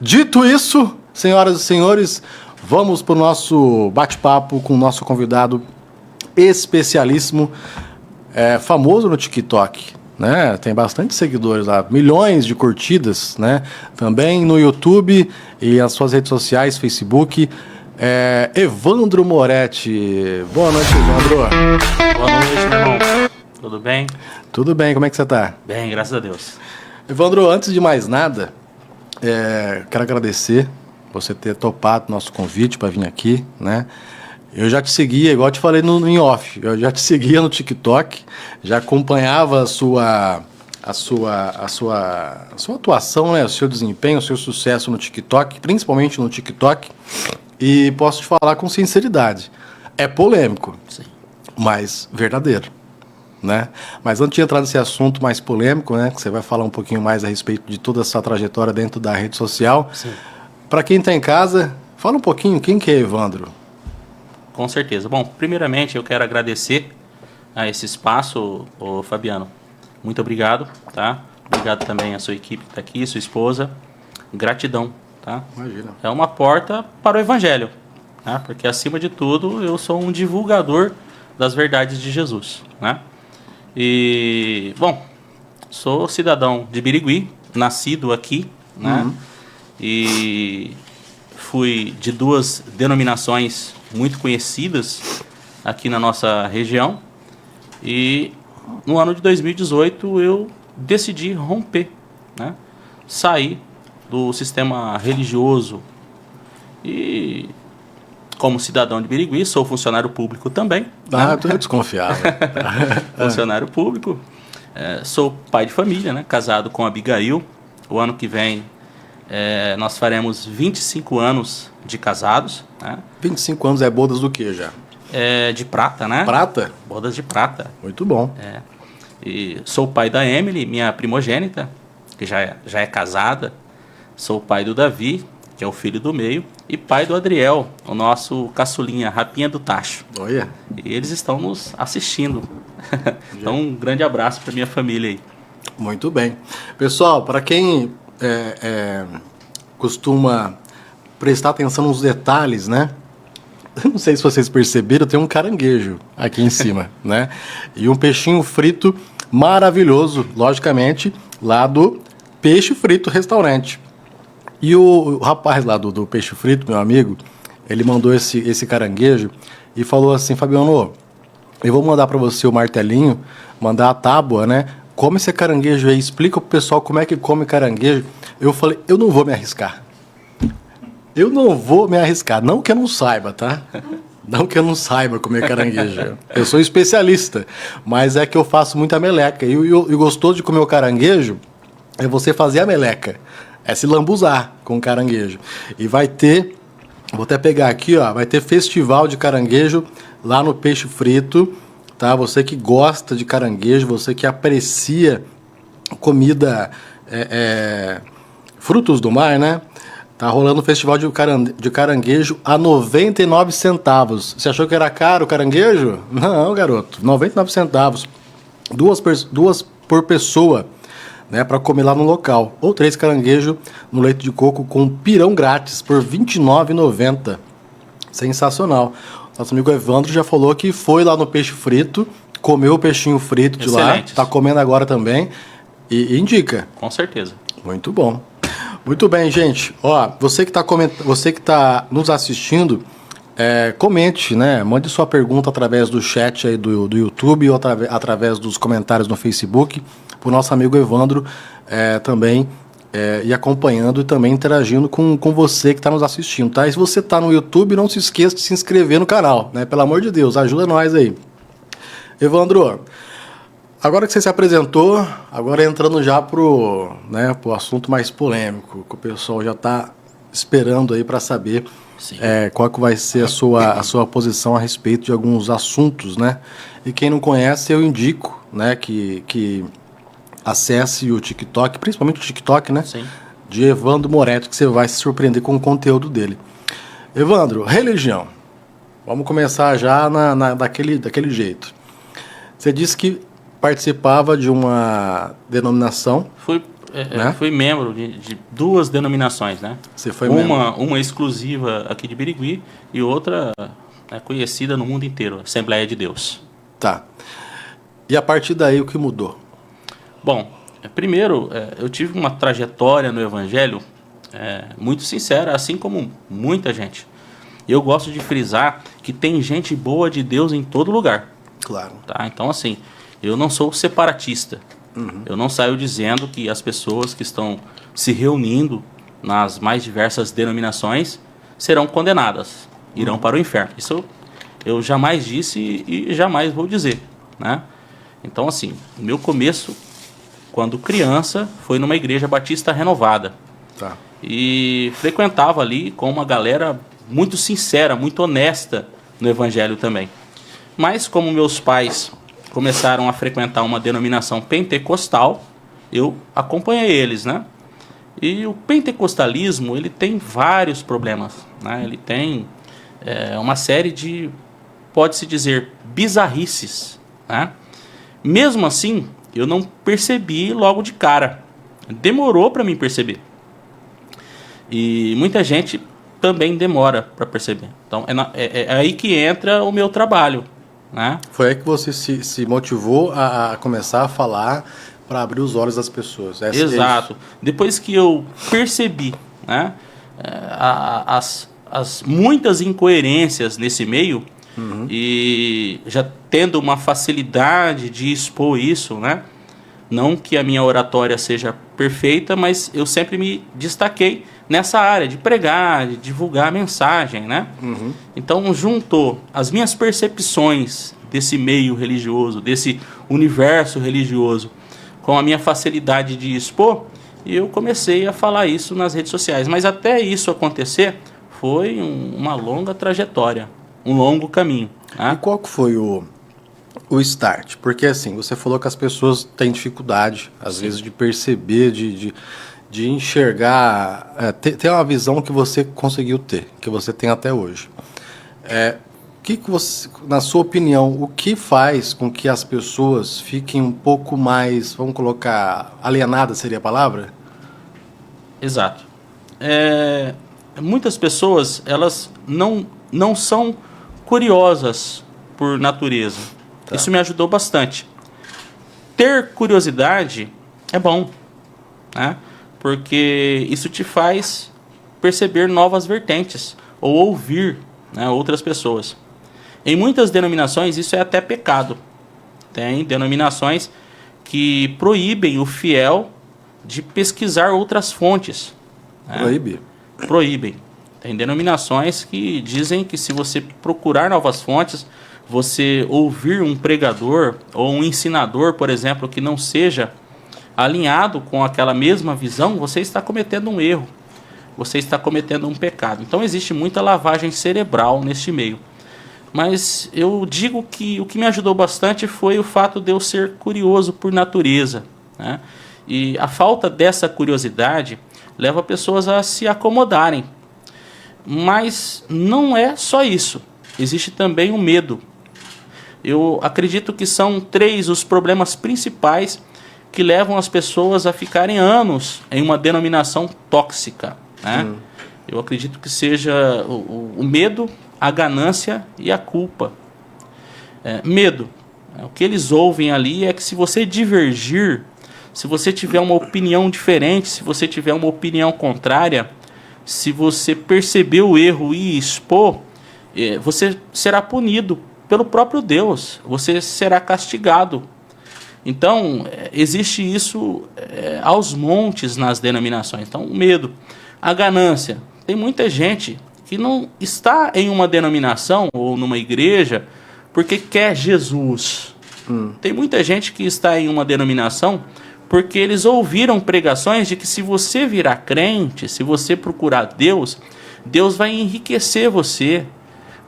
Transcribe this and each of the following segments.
Dito isso, senhoras e senhores, vamos para o nosso bate-papo com o nosso convidado especialíssimo, famoso no TikTok, né? Tem bastante seguidores lá, milhões de curtidas, né? Também no YouTube e as suas redes sociais, Facebook. Evandro Moretti. Boa noite, Evandro. Boa noite, meu irmão. Tudo bem? Tudo bem, como é que você está? Bem, graças a Deus. Evandro, antes de mais nada, quero agradecer você ter topado nosso convite para vir aqui, né? Eu já te seguia, igual eu te falei em off, eu já te seguia no TikTok, já acompanhava a sua atuação, né? O seu desempenho, o seu sucesso no TikTok, principalmente no TikTok, e posso te falar com sinceridade, é polêmico, Sim. mas verdadeiro, né? Mas antes de entrar nesse assunto mais polêmico, né, que você vai falar um pouquinho mais a respeito de toda essa trajetória dentro da rede social, para quem está em casa, fala um pouquinho quem que é Evandro. Com certeza. Bom, primeiramente eu quero agradecer a esse espaço, ô Fabiano. Muito obrigado, tá? Obrigado também à sua equipe que está aqui, sua esposa. Gratidão, tá? Imagina. É uma porta para o Evangelho, tá? Porque acima de tudo eu sou um divulgador das verdades de Jesus, né? E, bom, sou cidadão de Birigui, nascido aqui, né? Uhum. E fui de duas denominações muito conhecidas aqui na nossa região. E no ano de 2018 eu decidi romper, né? Sair do sistema religioso. E como cidadão de Birigui, sou funcionário público também. Ah, tu é desconfiado. Funcionário público. Sou pai de família, né? Casado com a Abigail. O ano que vem nós faremos 25 anos de casados. Né? 25 anos é bodas do que já? De prata, né? Prata? Bodas de prata. Muito bom. E sou pai da Emily, minha primogênita, que já é casada. Sou pai do Davi, que é o filho do meio. E pai do Adriel, o nosso caçulinha, rapinha do tacho. Olha. E eles estão nos assistindo. Então, um grande abraço para minha família aí. Muito bem. Pessoal, para quem costuma prestar atenção nos detalhes, né? Não sei se vocês perceberam, tem um caranguejo aqui em cima, né? E um peixinho frito maravilhoso, logicamente, lá do Peixe Frito Restaurante. E o rapaz lá do Peixe Frito, meu amigo, ele mandou esse caranguejo e falou assim: Fabiano, eu vou mandar para você o martelinho, mandar a tábua, né? Come esse caranguejo aí, explica pro pessoal como é que come caranguejo. Eu falei, eu não vou me arriscar. Eu não vou me arriscar. Não que eu não saiba, tá? Não que eu não saiba comer caranguejo. Eu sou especialista, mas é que eu faço muita meleca. E o gostoso de comer o caranguejo é você fazer a meleca. É se lambuzar com o caranguejo. E vai ter, vou até pegar aqui, ó, vai ter festival de caranguejo lá no Peixe Frito, tá? Você que gosta de caranguejo, você que aprecia comida, frutos do mar, né? Tá rolando um festival de caranguejo a 99 centavos. Você achou que era caro o caranguejo? Não, garoto. 99 centavos. Duas por pessoa, né, para comer lá no local. Ou 3 caranguejos no leite de coco com pirão grátis por R$ 29,90. Sensacional. Nosso amigo Evandro já falou que foi lá no Peixe Frito, comeu o peixinho frito de lá, tá comendo agora também e indica. Com certeza. Muito bom. Muito bem, gente. Ó, você que tá nos assistindo, comente, né? Mande sua pergunta através do chat aí do YouTube ou através dos comentários no Facebook, pro nosso amigo Evandro também ir acompanhando e também interagindo com você que está nos assistindo, tá? E se você está no YouTube, não se esqueça de se inscrever no canal, né? Pelo amor de Deus, ajuda nós aí. Evandro, agora que você se apresentou, agora entrando já pro assunto mais polêmico, que o pessoal já está esperando aí para saber qual que vai ser a sua posição a respeito de alguns assuntos, né? E quem não conhece, eu indico, né, que acesse o TikTok, principalmente o TikTok, né? Sim. De Evandro Moretti, que você vai se surpreender com o conteúdo dele. Evandro, religião. Vamos começar já daquele jeito. Você disse que participava de uma denominação. Fui né? Fui membro de duas denominações, né? Você foi membro. Uma exclusiva aqui de Birigui e outra conhecida no mundo inteiro, Assembleia de Deus. Tá. E a partir daí o que mudou? Bom, primeiro, eu tive uma trajetória no Evangelho muito sincera, assim como muita gente. Eu gosto de frisar que tem gente boa de Deus em todo lugar. Claro. Tá? Então, assim, eu não sou separatista. Eu não saio dizendo que as pessoas que estão se reunindo nas mais diversas denominações serão condenadas, irão para o inferno. Isso eu jamais disse e jamais vou dizer, né? Então, assim, o meu começo, quando criança, foi numa igreja batista renovada. Tá. E frequentava ali com uma galera muito sincera, muito honesta no evangelho também. Mas como meus pais começaram a frequentar uma denominação pentecostal, eu acompanhei eles, né? E o pentecostalismo, ele tem vários problemas, né? Ele tem uma série de, pode-se dizer, bizarrices, né? Mesmo assim, eu não percebi logo de cara. Demorou para mim perceber. E muita gente também demora para perceber. Então, é aí que entra o meu trabalho, né? Foi aí que você se motivou a começar a falar para abrir os olhos das pessoas. Exato. Depois que eu percebi, né, as muitas incoerências nesse meio, e já tendo uma facilidade de expor isso, né? Não que a minha oratória seja perfeita, mas eu sempre me destaquei nessa área de pregar, de divulgar a mensagem, né? Então, juntou as minhas percepções desse meio religioso, desse universo religioso, com a minha facilidade de expor, e eu comecei a falar isso nas redes sociais. Mas até isso acontecer, foi uma longa trajetória, um longo caminho, né? E qual que foi o start? Porque assim, você falou que as pessoas têm dificuldade, às vezes, de perceber, de enxergar, ter uma visão que você conseguiu ter, que você tem até hoje. Que você, na sua opinião, o que faz com que as pessoas fiquem um pouco mais, vamos colocar, alienadas seria a palavra? Exato. Muitas pessoas, elas não são curiosas por natureza. Tá. Isso me ajudou bastante. Ter curiosidade é bom, né? Porque isso te faz perceber novas vertentes ou ouvir, né, outras pessoas. Em muitas denominações isso é até pecado. Tem denominações que proíbem o fiel de pesquisar outras fontes, né? Proíbem. Tem denominações que dizem que se você procurar novas fontes, você ouvir um pregador ou um ensinador, por exemplo, que não seja alinhado com aquela mesma visão, você está cometendo um erro, você está cometendo um pecado. Então existe muita lavagem cerebral neste meio. Mas eu digo que o que me ajudou bastante foi o fato de eu ser curioso por natureza, né? E a falta dessa curiosidade leva pessoas a se acomodarem. Mas não é só isso. Existe também o medo. Eu acredito que são 3 os problemas principais que levam as pessoas a ficarem anos em uma denominação tóxica, né? Eu acredito que seja o medo, a ganância e a culpa. Medo. O que eles ouvem ali é que se você divergir, se você tiver uma opinião diferente, se você tiver uma opinião contrária, se você perceber o erro e expor, você será punido pelo próprio Deus, você será castigado. Então, existe isso aos montes nas denominações. Então, o medo, a ganância. Tem muita gente que não está em uma denominação ou numa igreja porque quer Jesus. Tem muita gente que está em uma denominação porque eles ouviram pregações de que se você virar crente, se você procurar Deus, Deus vai enriquecer você,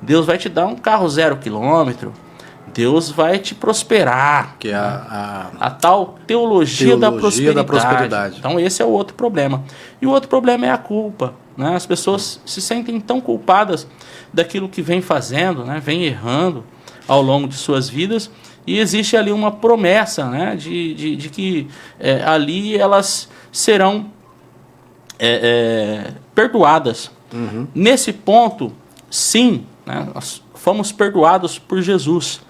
Deus vai te dar um carro 0 quilômetro, Deus vai te prosperar. Que é a tal teologia da prosperidade. Então esse é o outro problema. E o outro problema é a culpa, né? As pessoas se sentem tão culpadas daquilo que vem fazendo, né? Vem errando ao longo de suas vidas. E existe ali uma promessa, né, de que ali elas serão perdoadas. Nesse ponto, sim, né, nós fomos perdoados por Jesus.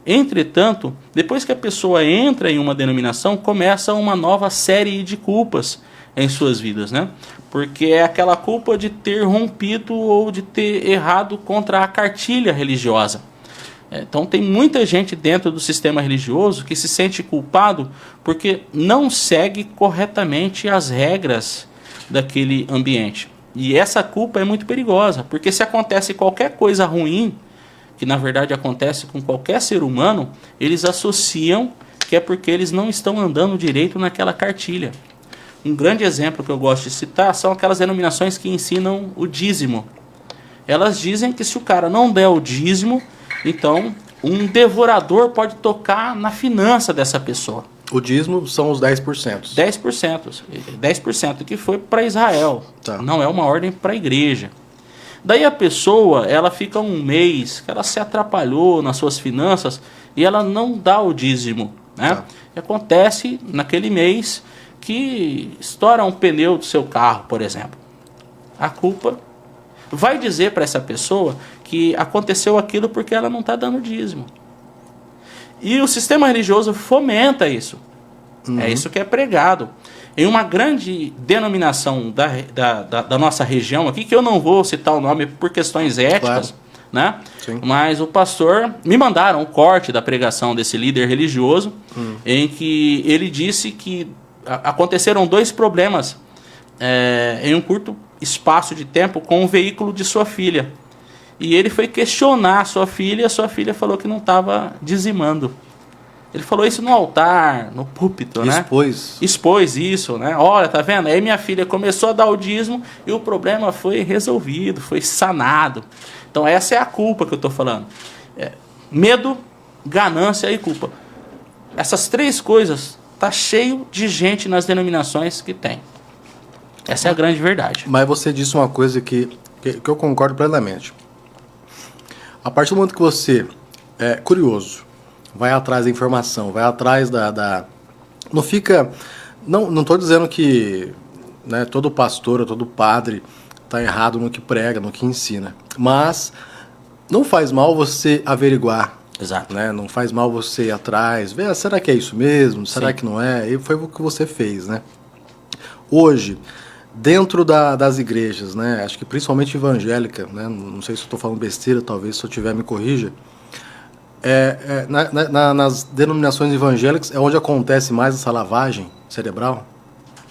Entretanto, depois que a pessoa entra em uma denominação, começa uma nova série de culpas em suas vidas, né? Porque é aquela culpa de ter rompido ou de ter errado contra a cartilha religiosa. Então tem muita gente dentro do sistema religioso que se sente culpado porque não segue corretamente as regras daquele ambiente. E essa culpa é muito perigosa, porque se acontece qualquer coisa ruim, que na verdade acontece com qualquer ser humano, eles associam que é porque eles não estão andando direito naquela cartilha. Um grande exemplo que eu gosto de citar são aquelas denominações que ensinam o dízimo. Elas dizem que se o cara não der o dízimo, então um devorador pode tocar na finança dessa pessoa. O dízimo são os 10%. 10%. 10% que foi para Israel. Tá. Não é uma ordem para a igreja. Daí a pessoa, ela fica um mês que ela se atrapalhou nas suas finanças e ela não dá o dízimo, né? Tá. E acontece naquele mês que estoura um pneu do seu carro, por exemplo. A culpa vai dizer para essa pessoa que aconteceu aquilo porque ela não está dando dízimo. E o sistema religioso fomenta isso. É isso que é pregado. Em uma grande denominação da nossa região aqui, que eu não vou citar o nome por questões éticas, né? Sim. Mas o pastor, me mandaram um corte da pregação desse líder religioso, em que ele disse que aconteceram 2 problemas em um curto espaço de tempo com o veículo de sua filha. E ele foi questionar a sua filha falou que não estava dizimando. Ele falou isso no altar, no púlpito, né? Expôs isso, né? Olha, tá vendo? Aí minha filha começou a dar o dízimo e o problema foi resolvido, foi sanado. Então essa é a culpa que eu estou falando. Medo, ganância e culpa. Essas 3 coisas, tá cheio de gente nas denominações que tem. Essa é a grande verdade. Mas você disse uma coisa que eu concordo plenamente. A partir do momento que você é curioso, vai atrás da informação, vai atrás não fica... Não estou dizendo que, né, todo pastor ou todo padre está errado no que prega, no que ensina. Mas não faz mal você averiguar. Exato. Né? Não faz mal você ir atrás, ver, será que é isso mesmo? Será Sim. que não é? E foi o que você fez, né? Hoje, dentro das igrejas, né? Acho que principalmente evangélica, né? Não sei se eu estou falando besteira, talvez se eu tiver me corrija. Nas denominações evangélicas é onde acontece mais essa lavagem cerebral?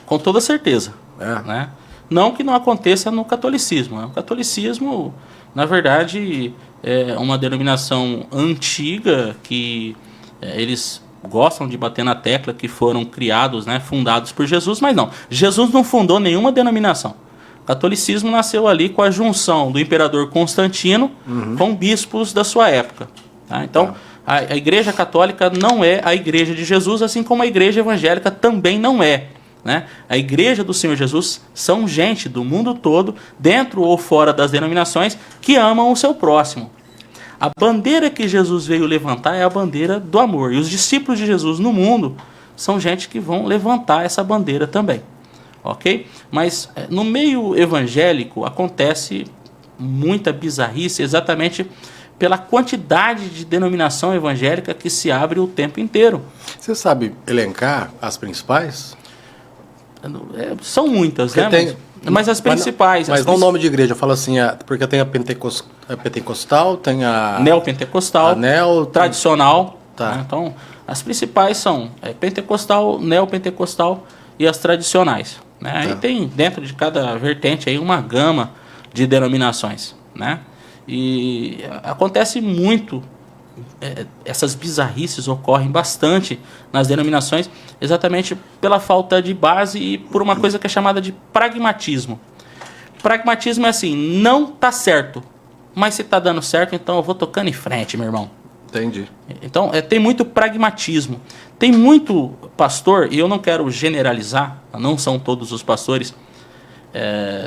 Com toda certeza. Né? Não que não aconteça no catolicismo. O catolicismo, na verdade, é uma denominação antiga que eles gostam de bater na tecla que foram criados, né, fundados por Jesus, mas não. Jesus não fundou nenhuma denominação. O catolicismo nasceu ali com a junção do imperador Constantino com bispos da sua época. Tá? Então, a Igreja Católica não é a Igreja de Jesus, assim como a Igreja Evangélica também não é. Né? A Igreja do Senhor Jesus são gente do mundo todo, dentro ou fora das denominações, que amam o seu próximo. A bandeira que Jesus veio levantar é a bandeira do amor. E os discípulos de Jesus no mundo são gente que vão levantar essa bandeira também. Ok? Mas no meio evangélico acontece muita bizarrice exatamente pela quantidade de denominação evangélica que se abre o tempo inteiro. Você sabe elencar as principais? São muitas, porque né? Mas as principais... Mas não o nome de igreja, fala assim, porque tem a pentecostal, tem a... Neopentecostal, tradicional. Tá. Né? Então, as principais são pentecostal, neopentecostal e as tradicionais. Né? Aí tem dentro de cada vertente aí uma gama de denominações. Né? E acontece muito... essas bizarrices ocorrem bastante nas denominações exatamente pela falta de base e por uma coisa que é chamada de pragmatismo. Pragmatismo é assim, não tá certo, mas se tá dando certo, então eu vou tocando em frente, meu irmão. Entendi. Então, tem muito pragmatismo. Tem muito pastor, e eu não quero generalizar, não são todos os pastores,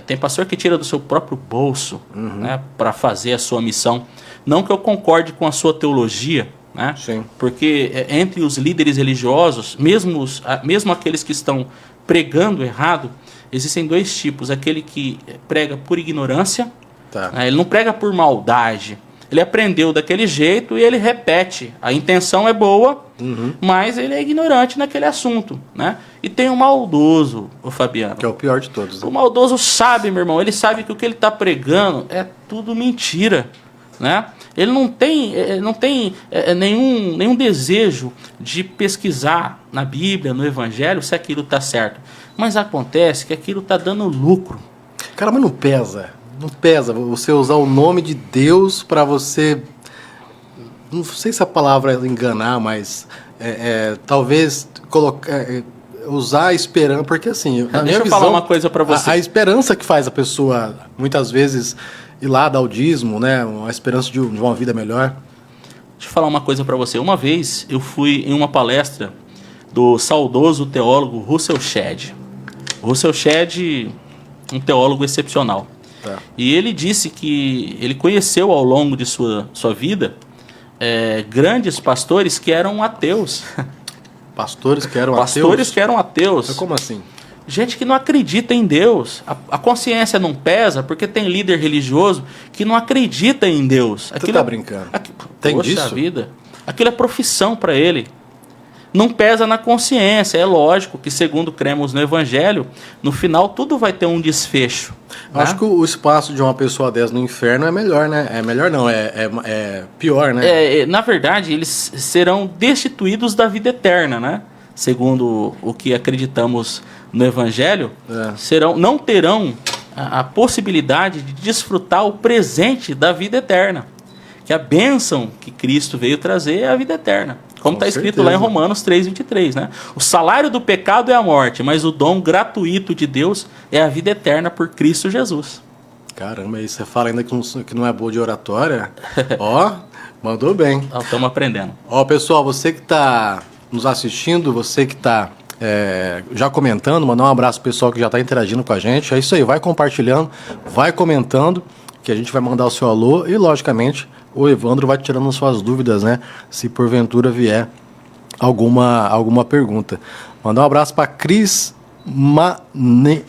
tem pastor que tira do seu próprio bolso, né, para fazer a sua missão. Não que eu concorde com a sua teologia, né? Sim. Porque entre os líderes religiosos, mesmo aqueles que estão pregando errado, existem dois tipos. Aquele que prega por ignorância, Tá. né? Ele não prega por maldade. Ele aprendeu daquele jeito e ele repete. A intenção é boa, mas ele é ignorante naquele assunto, né? E tem o maldoso, o Fabiano. Que é o pior de todos. O Né? maldoso sabe, meu irmão, ele sabe que o que ele está pregando é tudo mentira, né? Ele não tem nenhum desejo de pesquisar na Bíblia, no Evangelho, se aquilo está certo. Mas acontece que aquilo está dando lucro. Cara, mas não pesa. Não pesa você usar o nome de Deus para você... Não sei se a palavra é enganar, mas talvez usar a esperança, porque assim... na minha Deixa eu visão, falar uma coisa para você. A esperança que faz a pessoa, muitas vezes, ir lá dar o dízimo, né? A esperança de uma vida melhor. Deixa eu falar uma coisa para você. Uma vez eu fui em uma palestra do saudoso teólogo Russell Shedd. Russell Shedd, um teólogo excepcional. Tá. E ele disse que ele conheceu ao longo de sua vida grandes pastores que eram ateus. Pastores que eram Pastores ateus? que eram ateus. Mas como assim? Gente que não acredita em Deus. A consciência não pesa porque tem líder religioso que não acredita em Deus. Você tá brincando? Tem Poxa disso? vida. Aquilo é profissão para ele. Não pesa na consciência. É lógico que, segundo cremos no Evangelho, no final tudo vai ter um desfecho. Eu acho que o espaço de uma pessoa dessa no inferno é melhor, né? É melhor não, é pior, né? Na verdade, eles serão destituídos da vida eterna, né? Segundo o que acreditamos no Evangelho, não terão a possibilidade de desfrutar o presente da vida eterna. Que a bênção que Cristo veio trazer é a vida eterna. Como está escrito lá em Romanos 3:23, né? O salário do pecado é a morte, mas o dom gratuito de Deus é a vida eterna por Cristo Jesus. Caramba, aí você fala ainda que não é boa de oratória. Ó, mandou bem. Estamos aprendendo. Ó, pessoal, você que está nos assistindo, você que está já comentando, mandar um abraço pro pessoal que já está interagindo com a gente. É isso aí, vai compartilhando, vai comentando, que a gente vai mandar o seu alô e, logicamente, o Evandro vai tirando suas dúvidas, né? Se porventura vier alguma pergunta. Mandar um abraço para Cris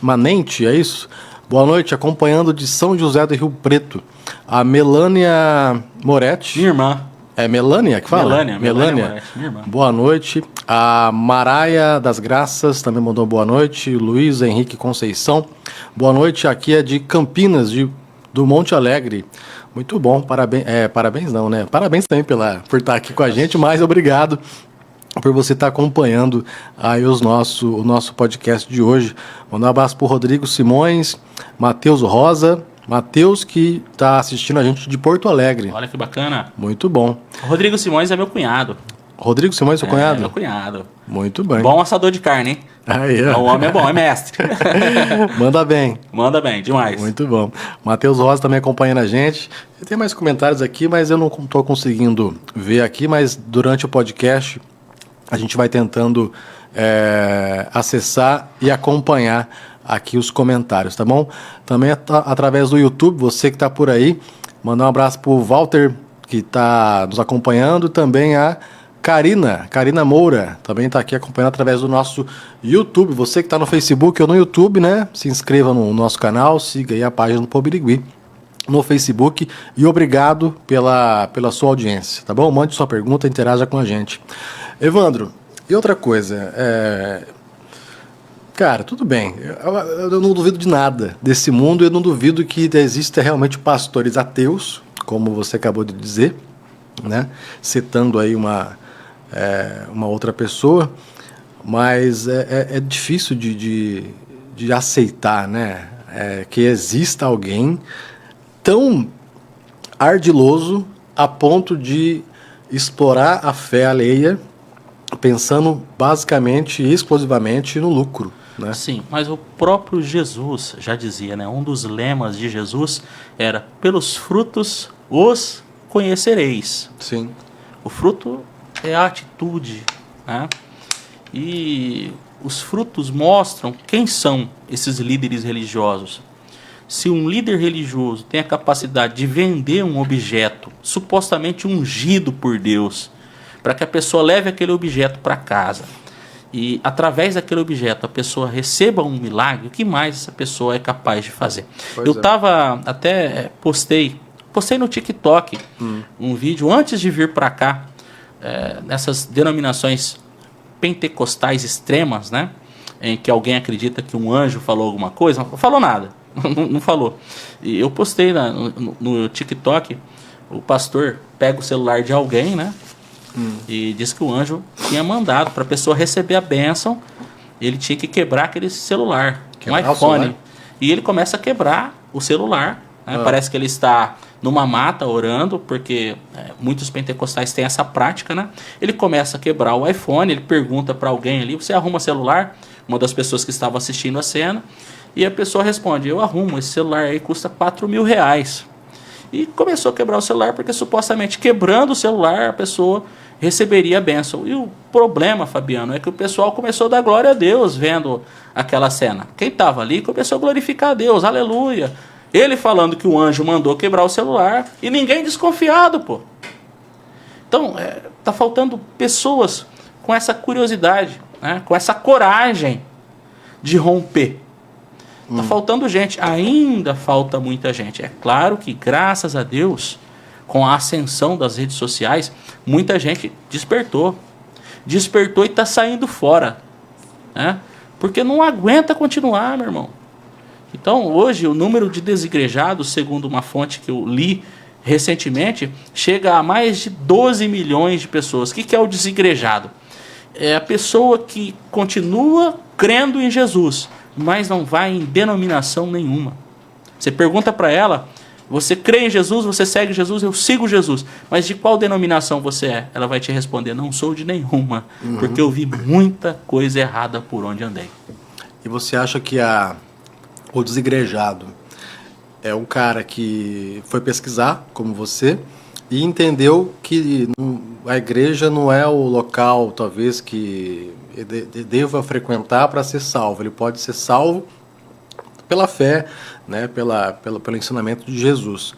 Manente, é isso? Boa noite, acompanhando de São José do Rio Preto. A Melânia Moretti. Minha irmã. É Melânia que fala? Melânia Moretti, minha irmã. Boa noite. A Maraia das Graças também mandou boa noite. Luiz Henrique Conceição. Boa noite, aqui é de Campinas, do Monte Alegre. Muito bom, parabéns não, né? Parabéns também por estar aqui com a gente, mas obrigado por você estar acompanhando aí o nosso podcast de hoje. Mandar um abraço para o Rodrigo Simões, Matheus Rosa, Matheus que está assistindo a gente de Porto Alegre. Olha que bacana. Muito bom. O Rodrigo Simões é meu cunhado. Rodrigo Simões, seu cunhado? É meu cunhado. Muito bem. Bom assador de carne, hein? Aí, O homem é bom, é mestre. Manda bem. Manda bem, demais. Muito bom. Matheus Rosa também acompanhando a gente. Tem mais comentários aqui, mas eu não estou conseguindo ver aqui, mas durante o podcast a gente vai tentando acessar e acompanhar aqui os comentários, tá bom? Também através do YouTube, você que está por aí, mandar um abraço para o Walter, que está nos acompanhando, também a Karina Moura, também está aqui acompanhando através do nosso YouTube. Você que está no Facebook ou no YouTube, né? Se inscreva no nosso canal, siga aí a página do Pobirigui no Facebook e obrigado pela sua audiência, tá bom? Mande sua pergunta, interaja com a gente. Evandro, e outra coisa, cara, tudo bem, eu não duvido de nada desse mundo, eu não duvido que existem realmente pastores ateus, como você acabou de dizer, né? Citando aí uma outra pessoa, mas é difícil de aceitar, né? Que exista alguém tão ardiloso a ponto de explorar a fé alheia, pensando basicamente e exclusivamente no lucro, né? Sim, mas o próprio Jesus já dizia, né? Um dos lemas de Jesus era: pelos frutos os conhecereis. Sim. O fruto é a atitude, né? E os frutos mostram quem são esses líderes religiosos. Se um líder religioso tem a capacidade de vender um objeto supostamente ungido por Deus, para que a pessoa leve aquele objeto para casa, e através daquele objeto a pessoa receba um milagre, o que mais essa pessoa é capaz de fazer? Pois Eu é. tava até postei no TikTok um vídeo antes de vir para cá, nessas denominações pentecostais extremas, né? Em que alguém acredita que um anjo falou alguma coisa, não falou nada, não falou. E eu postei no TikTok, o pastor pega o celular de alguém, né? E diz que o anjo tinha mandado para a pessoa receber a bênção, ele tinha que quebrar aquele celular, Quebrar um o iPhone. celular? E ele começa a quebrar o celular, né? Parece que ele está numa mata orando, porque muitos pentecostais têm essa prática, né? Ele começa a quebrar o iPhone, ele pergunta para alguém ali, você arruma celular? Uma das pessoas que estavam assistindo a cena, e a pessoa responde, eu arrumo, esse celular aí custa R$4.000. E começou a quebrar o celular, porque supostamente quebrando o celular a pessoa receberia a bênção. E o problema, Fabiano, é que o pessoal começou a dar glória a Deus vendo aquela cena. Quem estava ali começou a glorificar a Deus, aleluia. Ele falando que o anjo mandou quebrar o celular e ninguém desconfiado, pô. Então, tá faltando pessoas com essa curiosidade, né? Com essa coragem de romper. Tá faltando gente, ainda falta muita gente. É claro que, graças a Deus, com a ascensão das redes sociais, muita gente despertou e está saindo fora, né? Porque não aguenta continuar, meu irmão. Então, hoje, o número de desigrejados, segundo uma fonte que eu li recentemente, chega a mais de 12 milhões de pessoas. O que é o desigrejado? É a pessoa que continua crendo em Jesus, mas não vai em denominação nenhuma. Você pergunta para ela, você crê em Jesus, você segue Jesus, eu sigo Jesus, mas de qual denominação você é? Ela vai te responder, não sou de nenhuma, porque eu vi muita coisa errada por onde andei. E você acha que o desigrejado é um cara que foi pesquisar, como você, e entendeu que a igreja não é o local, talvez, que deva frequentar para ser salvo. Ele pode ser salvo pela fé, né, pelo ensinamento de Jesus.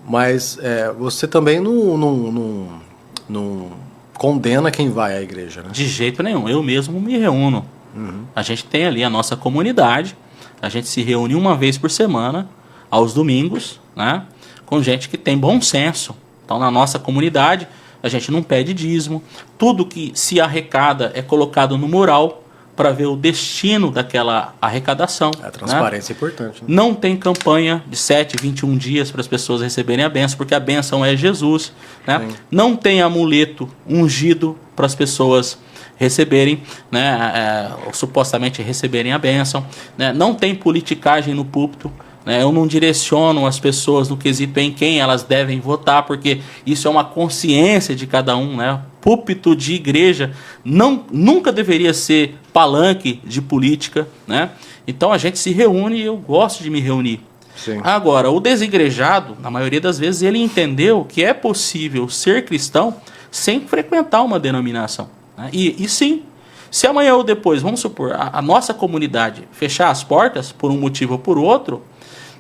Mas você também não condena quem vai à igreja, né? De jeito nenhum, eu mesmo me reúno. A gente tem ali a nossa comunidade, a gente se reúne uma vez por semana, aos domingos, né, com gente que tem bom senso. Então, na nossa comunidade, a gente não pede dízimo, tudo que se arrecada é colocado no mural para ver o destino daquela arrecadação. A transparência é importante, né? Não tem campanha de 7, 21 dias para as pessoas receberem a bênção, porque a bênção é Jesus, né? Não tem amuleto ungido para as pessoas receberem, né, supostamente receberem a bênção, né? Não tem politicagem no púlpito, né? Eu não direciono as pessoas no quesito em quem elas devem votar, porque isso é uma consciência de cada um, né? Púlpito de igreja nunca deveria ser palanque de política, né? Então a gente se reúne e eu gosto de me reunir. Sim. Agora, o desigrejado, na maioria das vezes, ele entendeu que é possível ser cristão sem frequentar uma denominação, né? E sim, se amanhã ou depois, vamos supor, a nossa comunidade fechar as portas por um motivo ou por outro,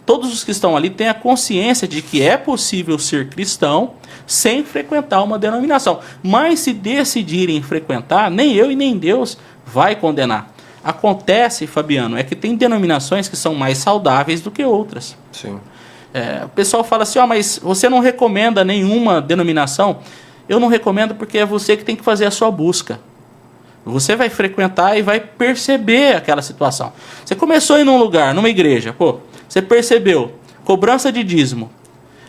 todos os que estão ali têm a consciência de que é possível ser cristão sem frequentar uma denominação. Mas se decidirem frequentar, nem eu e nem Deus vai condenar. Acontece, Fabiano, é que tem denominações que são mais saudáveis do que outras. Sim. O pessoal fala assim, mas você não recomenda nenhuma denominação? Eu não recomendo porque é você que tem que fazer a sua busca. Você vai frequentar e vai perceber aquela situação. Você começou a ir num lugar, numa igreja, você percebeu cobrança de dízimo,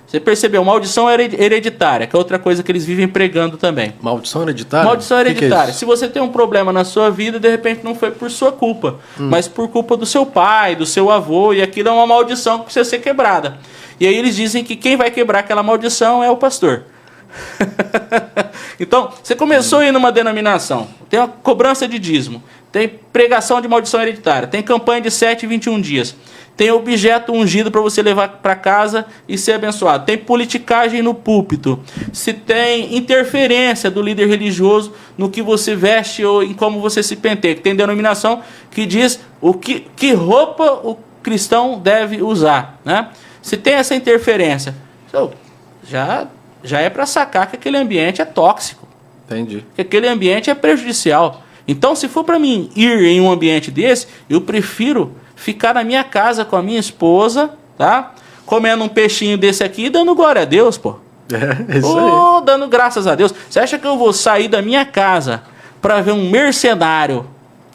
você percebeu maldição hereditária, que é outra coisa que eles vivem pregando também. Maldição hereditária? Maldição hereditária. Que é isso? Se você tem um problema na sua vida, de repente não foi por sua culpa, mas por culpa do seu pai, do seu avô, e aquilo é uma maldição que precisa ser quebrada. E aí eles dizem que quem vai quebrar aquela maldição é o pastor. Então, você começou a ir numa denominação, tem uma cobrança de dízimo, tem pregação de maldição hereditária, tem campanha de 7 e 21 dias, tem objeto ungido para você levar para casa e ser abençoado, tem politicagem no púlpito, se tem interferência do líder religioso no que você veste ou em como você se penteia, tem denominação que diz que roupa o cristão deve usar, né? Se tem essa interferência, já é para sacar que aquele ambiente é tóxico. Entendi. Que aquele ambiente é prejudicial. Então, se for para mim ir em um ambiente desse, eu prefiro ficar na minha casa com a minha esposa, tá? Comendo um peixinho desse aqui e dando glória a Deus, pô. É isso aí. Dando graças a Deus. Você acha que eu vou sair da minha casa para ver um mercenário,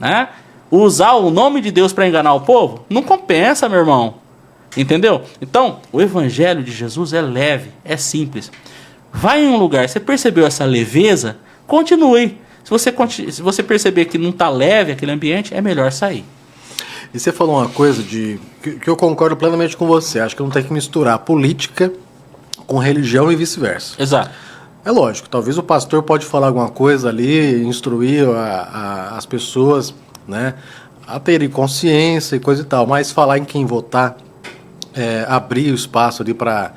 né? Usar o nome de Deus para enganar o povo? Não compensa, meu irmão. Entendeu? Então, o evangelho de Jesus é leve, é simples. Vai em um lugar, você percebeu essa leveza? Continue. Se você perceber que não está leve aquele ambiente, é melhor sair. E você falou uma coisa que eu concordo plenamente com você. Acho que não tem que misturar política com religião e vice-versa. Exato. É lógico, talvez o pastor pode falar alguma coisa ali, instruir as pessoas, né, a terem consciência e coisa e tal, mas falar em quem votar, abrir o espaço ali para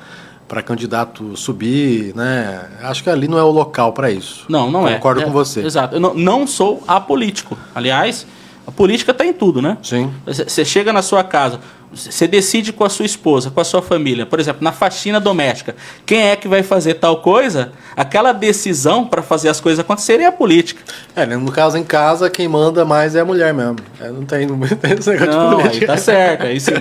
candidato subir, né, acho que ali não é o local para isso. Não Concordo com você. Exato. Eu não sou apolítico. Aliás, a política está em tudo, né? Sim. Você chega na sua casa, você decide com a sua esposa, com a sua família, por exemplo, na faxina doméstica, quem é que vai fazer tal coisa? Aquela decisão para fazer as coisas acontecerem é a política. No caso, em casa, quem manda mais é a mulher mesmo. Não tem esse negócio de política. Aí tá certo. Aí sim.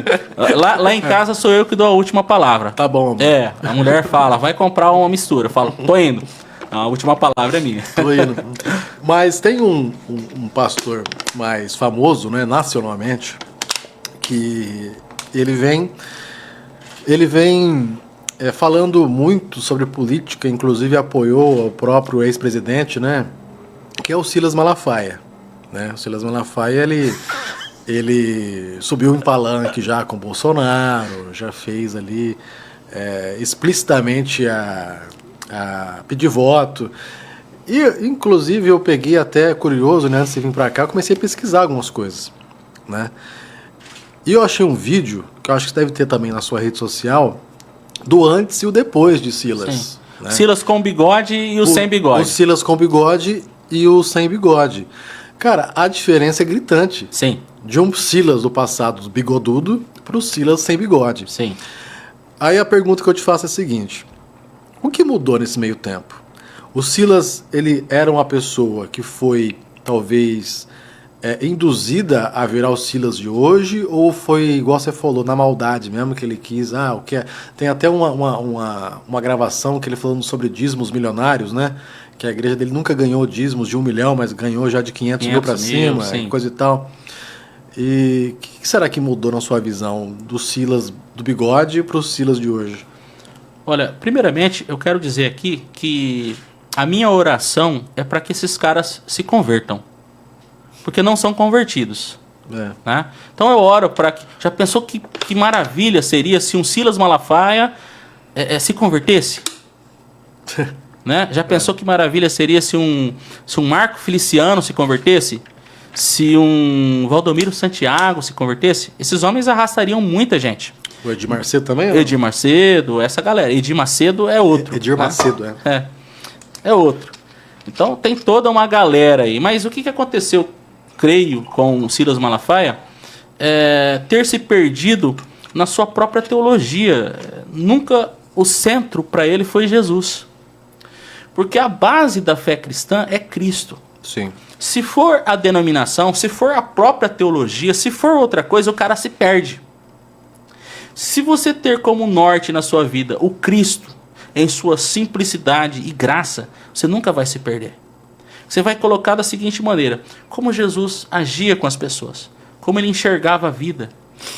Lá em casa sou eu que dou a última palavra. Tá bom, amor. A mulher fala, vai comprar uma mistura. Eu falo, tô indo. A última palavra é minha. Tô indo. Mas tem um pastor mais famoso, né, nacionalmente, que ele vem falando muito sobre política, inclusive apoiou o próprio ex-presidente, né, que é o Silas Malafaia. Né? O Silas Malafaia, ele subiu em palanque já com o Bolsonaro, já fez ali explicitamente a pedir voto. E, inclusive, eu peguei até curioso, né, antes de vir para cá, eu comecei a pesquisar algumas coisas, né? E eu achei um vídeo, que eu acho que você deve ter também na sua rede social, do antes e o depois de Silas. Né? Silas com bigode e o sem bigode. O Silas com bigode e o sem bigode. Cara, a diferença é gritante. Sim. De um Silas do passado bigodudo para o Silas sem bigode. Sim. Aí a pergunta que eu te faço é a seguinte: o que mudou nesse meio tempo? O Silas, ele era uma pessoa que foi, talvez, induzida a virar o Silas de hoje, ou foi, igual você falou, na maldade mesmo que ele quis? O que é? Tem até uma gravação que ele falando sobre dízimos milionários, né? Que a igreja dele nunca ganhou dízimos de 1 milhão, mas ganhou já de 500 mil para cima, coisa e tal. E o que será que mudou na sua visão do Silas do bigode para o Silas de hoje? Olha, primeiramente, eu quero dizer aqui que a minha oração é para que esses caras se convertam. Porque não são convertidos. Né? Então eu oro para que... Já pensou que maravilha seria se um Silas Malafaia se convertesse? Né? Já pensou que maravilha seria se um Marco Feliciano se convertesse? Se um Valdomiro Santiago se convertesse? Esses homens arrastariam muita gente. O Edir Macedo também? Edir Macedo, essa galera. Edir Macedo é outro. Edir Macedo, É outro. Então tem toda uma galera aí. Mas o que aconteceu, creio, com o Silas Malafaia? Ter se perdido na sua própria teologia. Nunca o centro para ele foi Jesus. Porque a base da fé cristã é Cristo. Sim. Se for a denominação, se for a própria teologia, se for outra coisa, o cara se perde. Se você ter como norte na sua vida o Cristo, em sua simplicidade e graça, você nunca vai se perder. Você vai colocar da seguinte maneira: como Jesus agia com as pessoas, como ele enxergava a vida,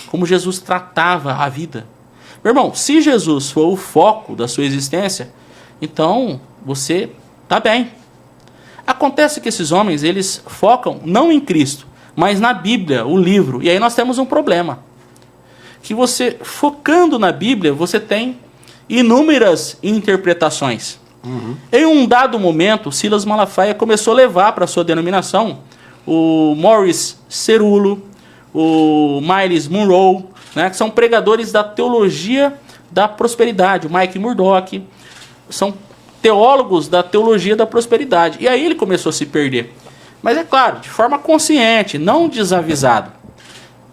como Jesus tratava a vida. Meu irmão, se Jesus for o foco da sua existência, então você está bem. Acontece que esses homens, eles focam não em Cristo, mas na Bíblia, o livro. E aí nós temos um problema. Que você, focando na Bíblia, você tem inúmeras interpretações. Em um dado momento, Silas Malafaia começou a levar para a sua denominação o Morris Cerullo, o Myles Munroe, né, que são pregadores da teologia da prosperidade. O Mike Murdock são teólogos da teologia da prosperidade. E aí ele começou a se perder. Mas é claro, de forma consciente, não desavisado.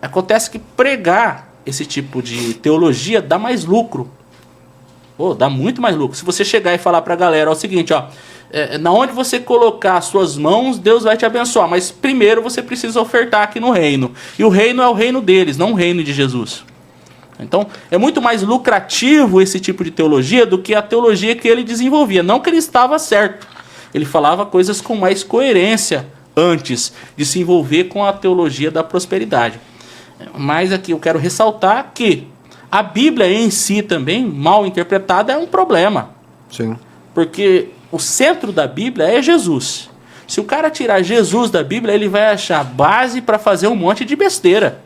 Acontece que pregar esse tipo de teologia dá mais lucro. Dá muito mais lucro. Se você chegar e falar para a galera o seguinte, na onde você colocar as suas mãos, Deus vai te abençoar. Mas primeiro você precisa ofertar aqui no reino. E o reino é o reino deles, não o reino de Jesus. Então, é muito mais lucrativo esse tipo de teologia do que a teologia que ele desenvolvia. Não que ele estava certo. Ele falava coisas com mais coerência antes de se envolver com a teologia da prosperidade. Mas aqui eu quero ressaltar que a Bíblia em si também, mal interpretada, é um problema. Sim. Porque o centro da Bíblia é Jesus. Se o cara tirar Jesus da Bíblia, ele vai achar base para fazer um monte de besteira.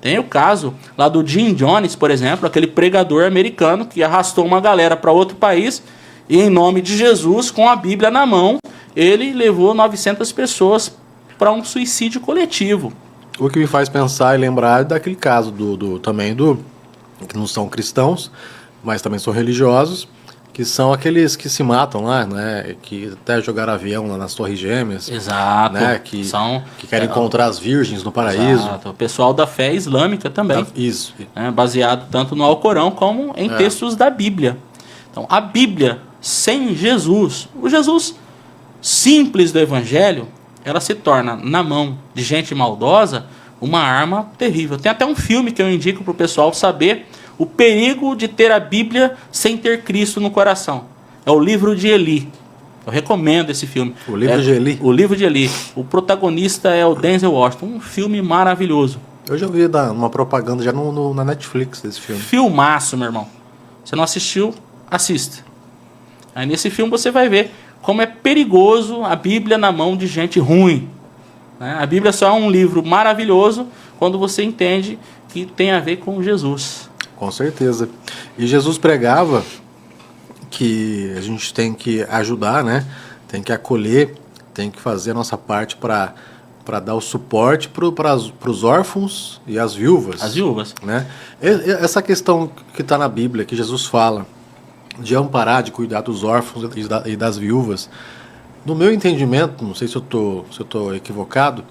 Tem o caso lá do Jim Jones, por exemplo, aquele pregador americano que arrastou uma galera para outro país e, em nome de Jesus, com a Bíblia na mão, ele levou 900 pessoas para um suicídio coletivo. O que me faz pensar e lembrar daquele caso também que não são cristãos, mas também são religiosos, que são aqueles que se matam lá, né? Que até jogaram avião lá nas Torres Gêmeas. Exato. Né? Que querem encontrar as virgens no paraíso. Exato. O pessoal da fé islâmica também. Isso. Baseado tanto no Alcorão como em textos da Bíblia. Então, a Bíblia sem Jesus, o Jesus simples do Evangelho, ela se torna, na mão de gente maldosa, uma arma terrível. Tem até um filme que eu indico para o pessoal saber o perigo de ter a Bíblia sem ter Cristo no coração. É o livro de Eli. Eu recomendo esse filme. O livro de Eli? O livro de Eli. O protagonista é o Denzel Washington. Um filme maravilhoso. Eu já vi uma propaganda já na Netflix desse filme. Filmaço, meu irmão. Você não assistiu? Assista. Aí nesse filme você vai ver como é perigoso a Bíblia na mão de gente ruim. A Bíblia só é um livro maravilhoso quando você entende que tem a ver com Jesus. Com certeza. E Jesus pregava que a gente tem que ajudar, né? Tem que acolher, tem que fazer a nossa parte para dar o suporte para os órfãos e as viúvas. As viúvas. Né? Essa questão que está na Bíblia, que Jesus fala de amparar, de cuidar dos órfãos e das viúvas, no meu entendimento, não sei se eu tô equivocado,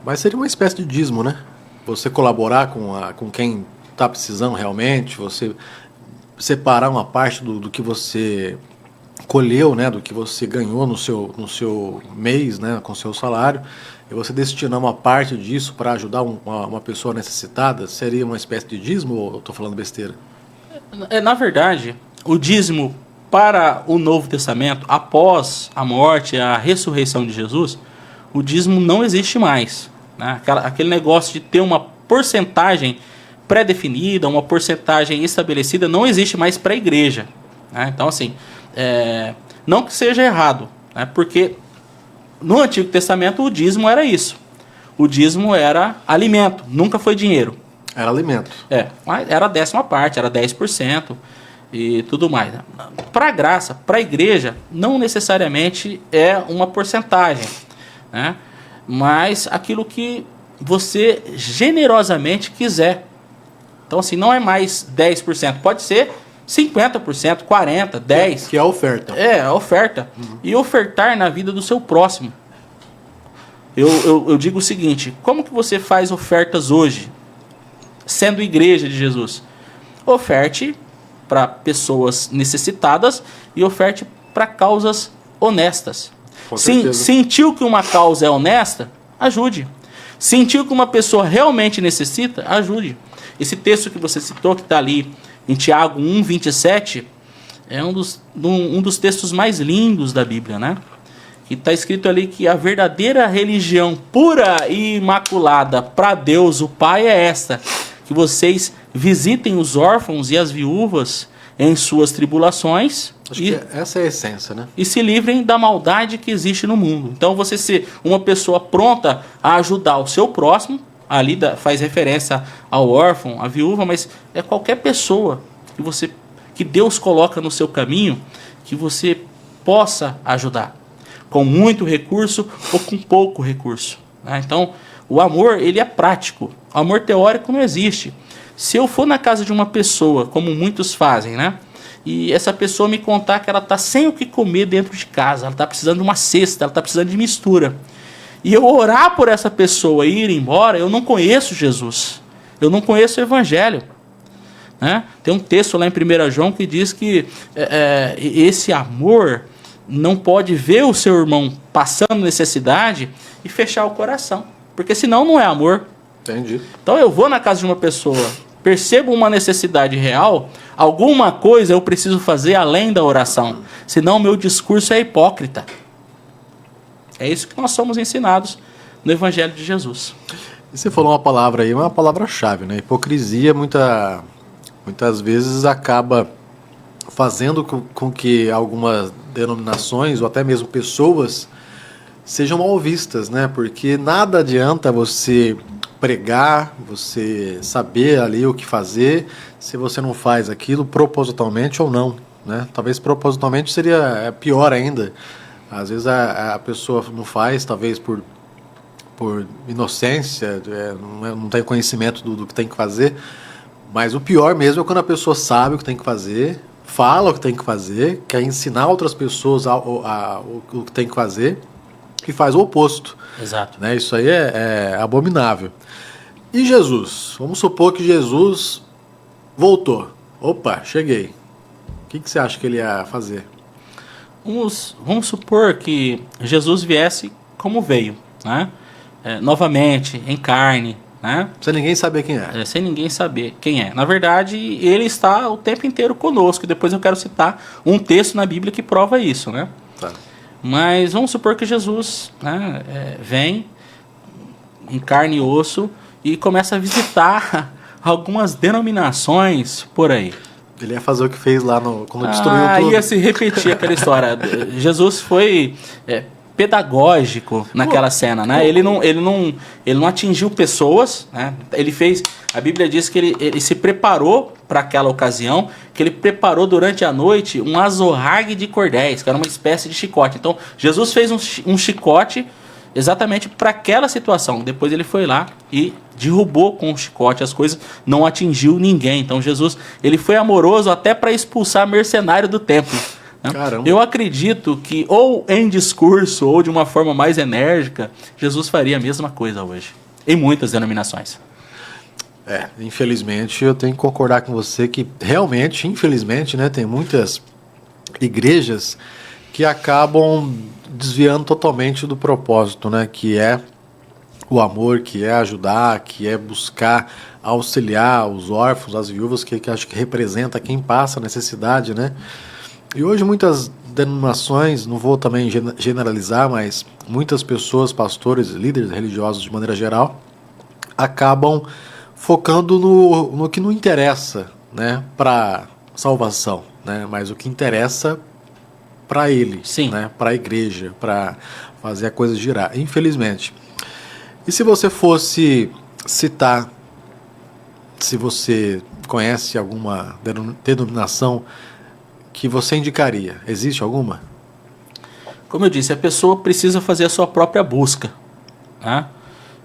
mas seria uma espécie de dízimo, né? Você colaborar com quem está precisando realmente, você separar uma parte do que você colheu, né, do que você ganhou no seu mês, né, com o seu salário, e você destinar uma parte disso para ajudar uma pessoa necessitada, seria uma espécie de dízimo ou eu estou falando besteira? Na verdade, o dízimo para o Novo Testamento, após a morte e a ressurreição de Jesus, o dízimo não existe mais. Né? Aquele negócio de ter uma porcentagem pré-definida, uma porcentagem estabelecida, não existe mais para a igreja. Né? Então, assim, não que seja errado, né? Porque no Antigo Testamento o dízimo era isso. O dízimo era alimento, nunca foi dinheiro. Era alimento. Era a 10ª parte, era 10% e tudo mais. Para a graça, para a igreja, não necessariamente é uma porcentagem, né? Mas aquilo que você generosamente quiser. Então, assim, não é mais 10%, pode ser 50%, 40%, 10%. Que é a oferta. É, a oferta. Uhum. E ofertar na vida do seu próximo. Eu digo o seguinte, como que você faz ofertas hoje, sendo igreja de Jesus? Oferte para pessoas necessitadas e oferte para causas honestas. Sentiu que uma causa é honesta? Ajude. Sentiu que uma pessoa realmente necessita? Ajude. Esse texto que você citou, que está ali em Tiago 1:27, é um dos textos mais lindos da Bíblia, né? E está escrito ali que a verdadeira religião pura e imaculada para Deus, o Pai, é esta: que vocês visitem os órfãos e as viúvas em suas tribulações. Acho que essa é a essência, né? E se livrem da maldade que existe no mundo. Então, você ser uma pessoa pronta a ajudar o seu próximo, ali faz referência ao órfão, à viúva, mas é qualquer pessoa que Deus coloca no seu caminho, que você possa ajudar, com muito recurso ou com pouco recurso. Né? Então, o amor, ele é prático. O amor teórico não existe. Se eu for na casa de uma pessoa, como muitos fazem, né? E essa pessoa me contar que ela está sem o que comer dentro de casa, ela está precisando de uma cesta, ela está precisando de mistura, e eu orar por essa pessoa e ir embora, eu não conheço Jesus, eu não conheço o Evangelho. Né? Tem um texto lá em 1 João que diz que esse amor não pode ver o seu irmão passando necessidade e fechar o coração. Porque senão não é amor. Entendi. Então eu vou na casa de uma pessoa, percebo uma necessidade real, alguma coisa eu preciso fazer além da oração. Senão o meu discurso é hipócrita. É isso que nós somos ensinados no Evangelho de Jesus. E você falou uma palavra aí, uma palavra-chave, né? Hipocrisia muitas vezes acaba fazendo com que algumas denominações ou até mesmo pessoas sejam mal vistas, né? Porque nada adianta você pregar, você saber ali o que fazer, se você não faz aquilo propositalmente ou não, né? Talvez propositalmente seria pior ainda. Às vezes a pessoa não faz, talvez por inocência, não tem conhecimento do que tem que fazer, mas o pior mesmo é quando a pessoa sabe o que tem que fazer, fala o que tem que fazer, quer ensinar outras pessoas o que tem que fazer e faz o oposto. Exato. Né? Isso aí é abominável. E Jesus? Vamos supor que Jesus voltou. Opa, cheguei. O que você acha que ele ia fazer? Vamos supor que Jesus viesse como veio, né? Novamente, em carne, né? Sem ninguém saber quem é. Sem ninguém saber quem é. Na verdade, ele está o tempo inteiro conosco. Depois eu quero citar um texto na Bíblia que prova isso, né? Tá. Mas vamos supor que Jesus, né, vem em carne e osso e começa a visitar algumas denominações por aí. Ele ia fazer o que fez lá quando destruiu tudo. Ia se repetir aquela história. Jesus foi pedagógico naquela cena, né? Ele não atingiu pessoas, né? Ele fez. A Bíblia diz que ele se preparou para aquela ocasião, que ele preparou durante a noite um azorrague de cordéis, que era uma espécie de chicote. Então, Jesus fez um chicote exatamente para aquela situação. Depois ele foi lá e derrubou com o chicote as coisas, não atingiu ninguém. Então, Jesus, ele foi amoroso até para expulsar mercenário do templo. Caramba. Eu acredito que, ou em discurso, ou de uma forma mais enérgica, Jesus faria a mesma coisa hoje, em muitas denominações. Infelizmente, eu tenho que concordar com você que realmente, infelizmente, né, tem muitas igrejas que acabam desviando totalmente do propósito, né, que é o amor, que é ajudar, que é buscar auxiliar os órfãos, as viúvas, que acho que representa quem passa necessidade, né? E hoje muitas denominações, não vou também generalizar, mas muitas pessoas, pastores, líderes religiosos de maneira geral, acabam focando no que não interessa, né, para salvação, né, mas o que interessa para ele, né, para a igreja, para fazer a coisa girar, infelizmente. E se você fosse citar, se você conhece alguma denominação que você indicaria, existe alguma? Como eu disse, a pessoa precisa fazer a sua própria busca, né?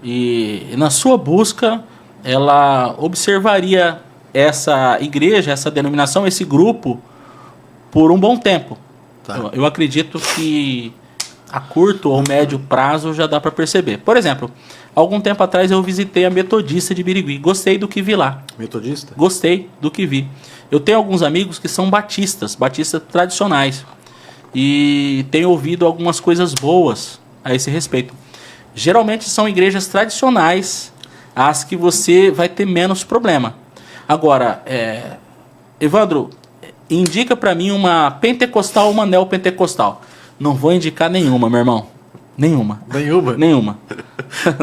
E na sua busca, ela observaria essa igreja, essa denominação, esse grupo, por um bom tempo. Tá. Eu acredito que a curto ou médio prazo já dá para perceber. Por exemplo, algum tempo atrás eu visitei a Metodista de Birigui. Gostei do que vi lá. Metodista? Gostei do que vi. Eu tenho alguns amigos que são batistas tradicionais. E tenho ouvido algumas coisas boas a esse respeito. Geralmente são igrejas tradicionais as que você vai ter menos problema. Agora, Evandro, indica para mim uma pentecostal ou uma neopentecostal. Não vou indicar nenhuma, meu irmão. Nenhuma.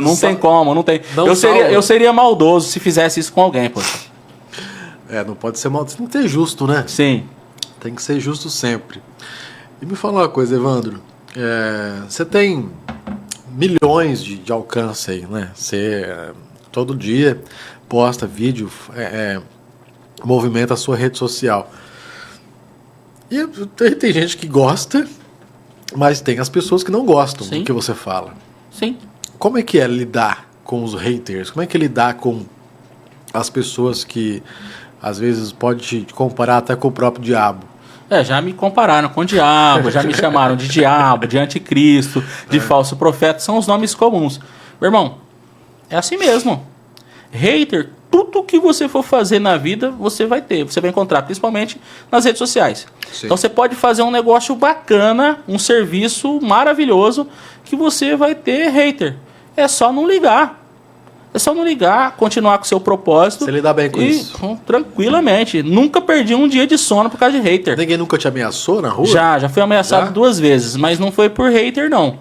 Não tem como, não tem. Eu seria maldoso se fizesse isso com alguém, pô. Não pode ser maldoso, tem que ser justo, né? Sim. Tem que ser justo sempre. E me fala uma coisa, Evandro. Você tem milhões de alcance aí, né? Você todo dia posta vídeo, movimenta a sua rede social. E tem gente que gosta, mas tem as pessoas que não gostam do que você fala. Sim. Como é que é lidar com os haters? Como é que é lidar com as pessoas que às vezes pode te comparar até com o próprio diabo? Já me compararam com o diabo, já me chamaram de diabo, de anticristo, de falso profeta, são os nomes comuns. Meu irmão, é assim mesmo. Hater, tudo que você for fazer na vida, você vai encontrar, principalmente nas redes sociais. Sim. Então você pode fazer um negócio bacana, um serviço maravilhoso, que você vai ter hater. É só não ligar. É só não ligar, continuar com o seu propósito. Você lidar bem com isso? Tranquilamente. Nunca perdi um dia de sono por causa de hater. Ninguém nunca te ameaçou na rua? Já fui ameaçado 2 vezes, mas não foi por hater, não.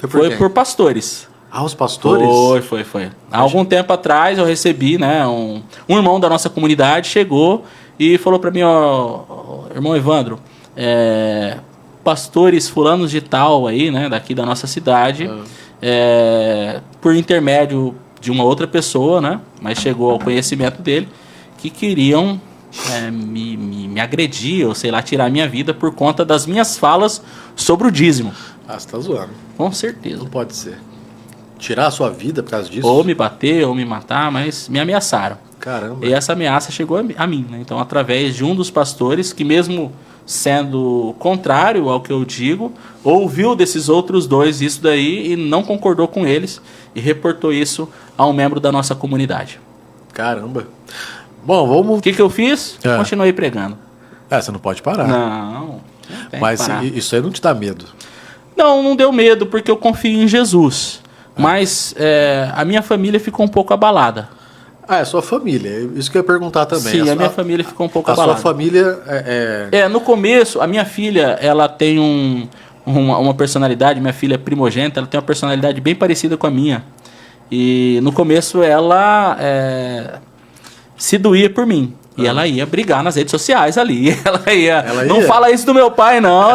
Foi por pastores. Ah, os pastores? Foi. Há algum tempo atrás eu recebi, né, um irmão da nossa comunidade chegou e falou para mim, ó, irmão Evandro, pastores fulanos de tal aí, né, daqui da nossa cidade, por intermédio de uma outra pessoa, né, mas chegou ao conhecimento dele, que queriam me agredir, ou sei lá, tirar minha vida por conta das minhas falas sobre o dízimo. Ah, você tá zoando. Com certeza. Não pode ser. Tirar a sua vida por causa disso? Ou me bater, ou me matar, mas me ameaçaram. Caramba. E essa ameaça chegou a mim, né? Então, através de um dos pastores, que mesmo sendo contrário ao que eu digo, ouviu desses outros 2 isso daí e não concordou com eles e reportou isso a um membro da nossa comunidade. Caramba. Bom, vamos... O que eu fiz? Continuei pregando. Você não pode parar. Não tem Mas que parar. isso aí não te dá medo? Não deu medo, porque eu confio em Jesus. Mas a minha família ficou um pouco abalada. É sua família. Isso que eu ia perguntar também. Sim, a minha família ficou um pouco abalada. A sua família no começo, a minha filha, ela tem uma personalidade, minha filha é primogênita, ela tem uma personalidade bem parecida com a minha. E no começo ela se doía por mim. E ela ia brigar nas redes sociais ali. Ela ia. Não fala isso do meu pai, não.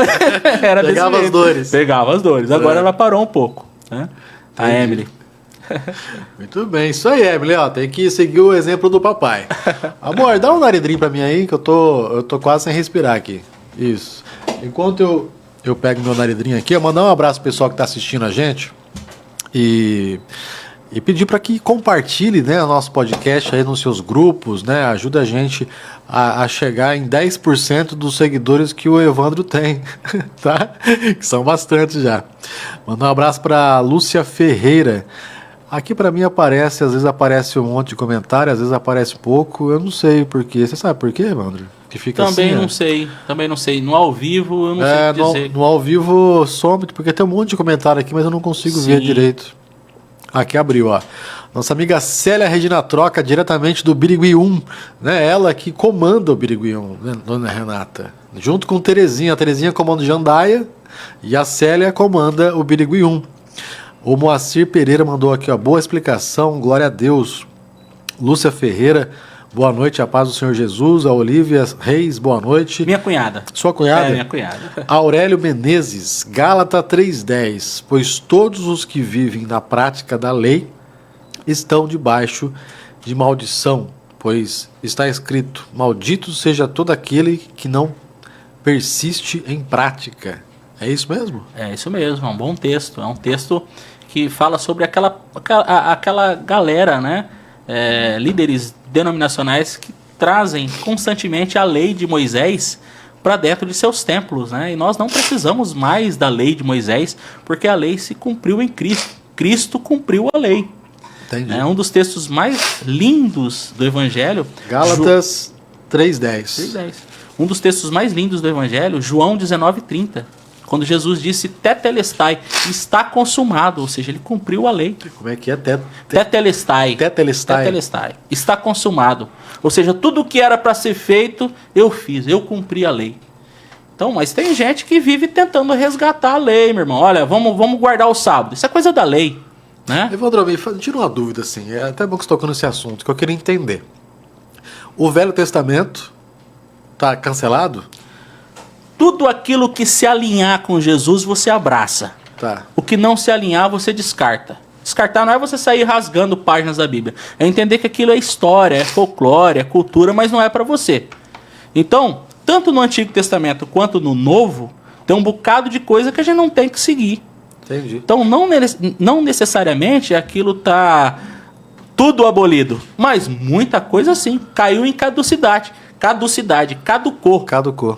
Era Pegava as dores. Pegava as dores. Agora ela parou um pouco, né? A Emily. Muito bem, isso aí, Emily, ó, tem que seguir o exemplo do papai. Amor, dá um naridrim pra mim aí, que eu tô quase sem respirar aqui. Isso. Enquanto eu pego meu naridrim aqui, eu mandar um abraço pro pessoal que tá assistindo a gente e pedir para que compartilhe, né, o nosso podcast aí nos seus grupos, né, ajuda a gente a chegar em 10% dos seguidores que o Evandro tem, tá? Que são bastantes já. Mandar um abraço para Lúcia Ferreira. Aqui para mim às vezes aparece um monte de comentário, às vezes aparece pouco, eu não sei porquê. Você sabe por quê, Evandro? Que fica também assim, também não sei. No ao vivo eu não sei dizer. No ao vivo some, porque tem um monte de comentário aqui, mas eu não consigo ver direito. Aqui abriu, ó. Nossa amiga Célia Regina Troca, diretamente do Birigui 1, né? Ela que comanda o Birigui 1, né? Dona Renata. Junto com Terezinha. A Terezinha comanda o Jandaia e a Célia comanda o Birigui 1. O Moacir Pereira mandou aqui, ó. Boa explicação, glória a Deus. Lúcia Ferreira, boa noite, a paz do Senhor Jesus. A Olívia Reis, boa noite. Minha cunhada. Sua cunhada? Minha cunhada. Aurélio Menezes, Gálata 3:10. Pois todos os que vivem na prática da lei estão debaixo de maldição, pois está escrito: maldito seja todo aquele que não persiste em prática. É isso mesmo? É isso mesmo, é um bom texto. É um texto que fala sobre aquela galera, né? Líderes denominacionais que trazem constantemente a lei de Moisés para dentro de seus templos, né? E nós não precisamos mais da lei de Moisés, porque a lei se cumpriu em Cristo. Cristo cumpriu a lei. Entendi. É um dos textos mais lindos do Evangelho. Gálatas 3:10. Um dos textos mais lindos do Evangelho, João 19:30. Quando Jesus disse tetelestai, está consumado, ou seja, ele cumpriu a lei. Como é que é? Tetelestai. Tetelestai. Está consumado. Ou seja, tudo o que era para ser feito, eu fiz, eu cumpri a lei. Então, mas tem gente que vive tentando resgatar a lei, meu irmão. Olha, vamos guardar o sábado. Isso é coisa da lei, né? Evandro, me tira uma dúvida, assim. É até bom que você tocou nesse assunto, que eu queria entender. O Velho Testamento está cancelado? Tudo aquilo que se alinhar com Jesus, você abraça. Tá. O que não se alinhar, você descarta. Descartar não é você sair rasgando páginas da Bíblia. É entender que aquilo é história, é folclore, é cultura, mas não é para você. Então, tanto no Antigo Testamento quanto no Novo, tem um bocado de coisa que a gente não tem que seguir. Entendi. Então, não necessariamente aquilo está tudo abolido, mas muita coisa sim caiu em caducidade. Caducou.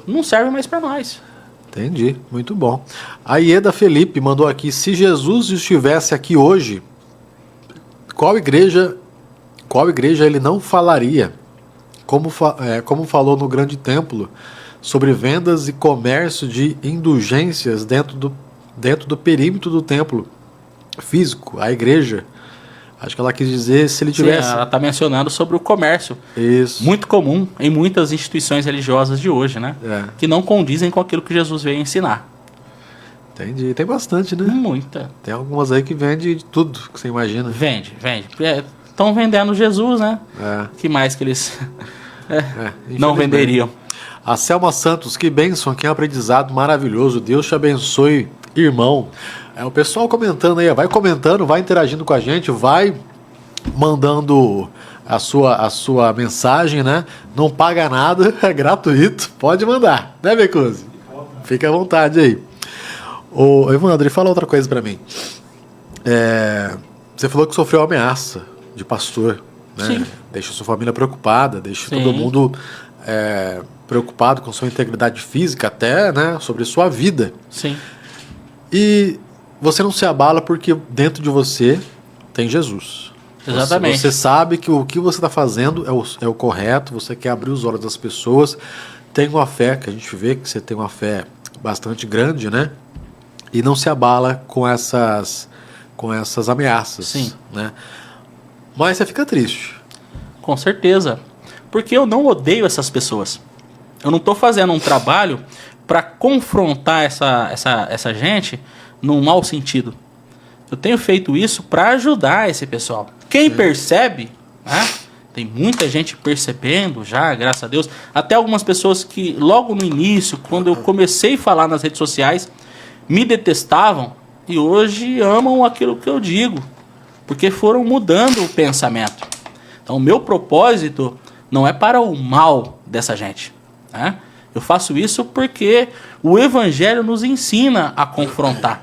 Não serve mais para nós. Entendi, muito bom. A Ieda Felipe mandou aqui: se Jesus estivesse aqui hoje, qual igreja qual igreja ele não falaria, como falou no grande templo, sobre vendas e comércio de indulgências dentro do perímetro do templo físico, a igreja. Acho que ela quis dizer se ele tivesse... Sim, ela está mencionando sobre o comércio. Isso. Muito comum em muitas instituições religiosas de hoje, né? Que não condizem com aquilo que Jesus veio ensinar. Entendi. Tem bastante, né? Muita. Tem algumas aí que vende de tudo que você imagina. Vende. Estão vendendo Jesus, né? Que mais que eles não venderiam? A Selma Santos, que bênção, que aprendizado maravilhoso. Deus te abençoe, irmão. O pessoal comentando aí, vai comentando, vai interagindo com a gente, vai mandando a sua mensagem, né? Não paga nada, é gratuito, pode mandar, né, Becuzzi? Fica à vontade aí. Ô, Evandro, fala outra coisa pra mim. Você falou que sofreu ameaça de pastor, né? Sim. Deixa sua família preocupada, deixa todo mundo preocupado com sua integridade física, até, né, sobre sua vida. Sim. E você não se abala porque dentro de você tem Jesus. Exatamente. Você sabe que o que você está fazendo é o correto, você quer abrir os olhos das pessoas, tem uma fé, que a gente vê que você tem uma fé bastante grande, né? E não se abala com essas ameaças. Sim. Né? Mas você fica triste. Com certeza. Porque eu não odeio essas pessoas. Eu não estou fazendo um trabalho para confrontar essa gente num mau sentido. Eu tenho feito isso para ajudar esse pessoal. Quem percebe, né? Tem muita gente percebendo já, graças a Deus. Até algumas pessoas que logo no início, quando eu comecei a falar nas redes sociais, me detestavam e hoje amam aquilo que eu digo. Porque foram mudando o pensamento. Então o meu propósito não é para o mal dessa gente, né? Eu faço isso porque o Evangelho nos ensina a confrontar.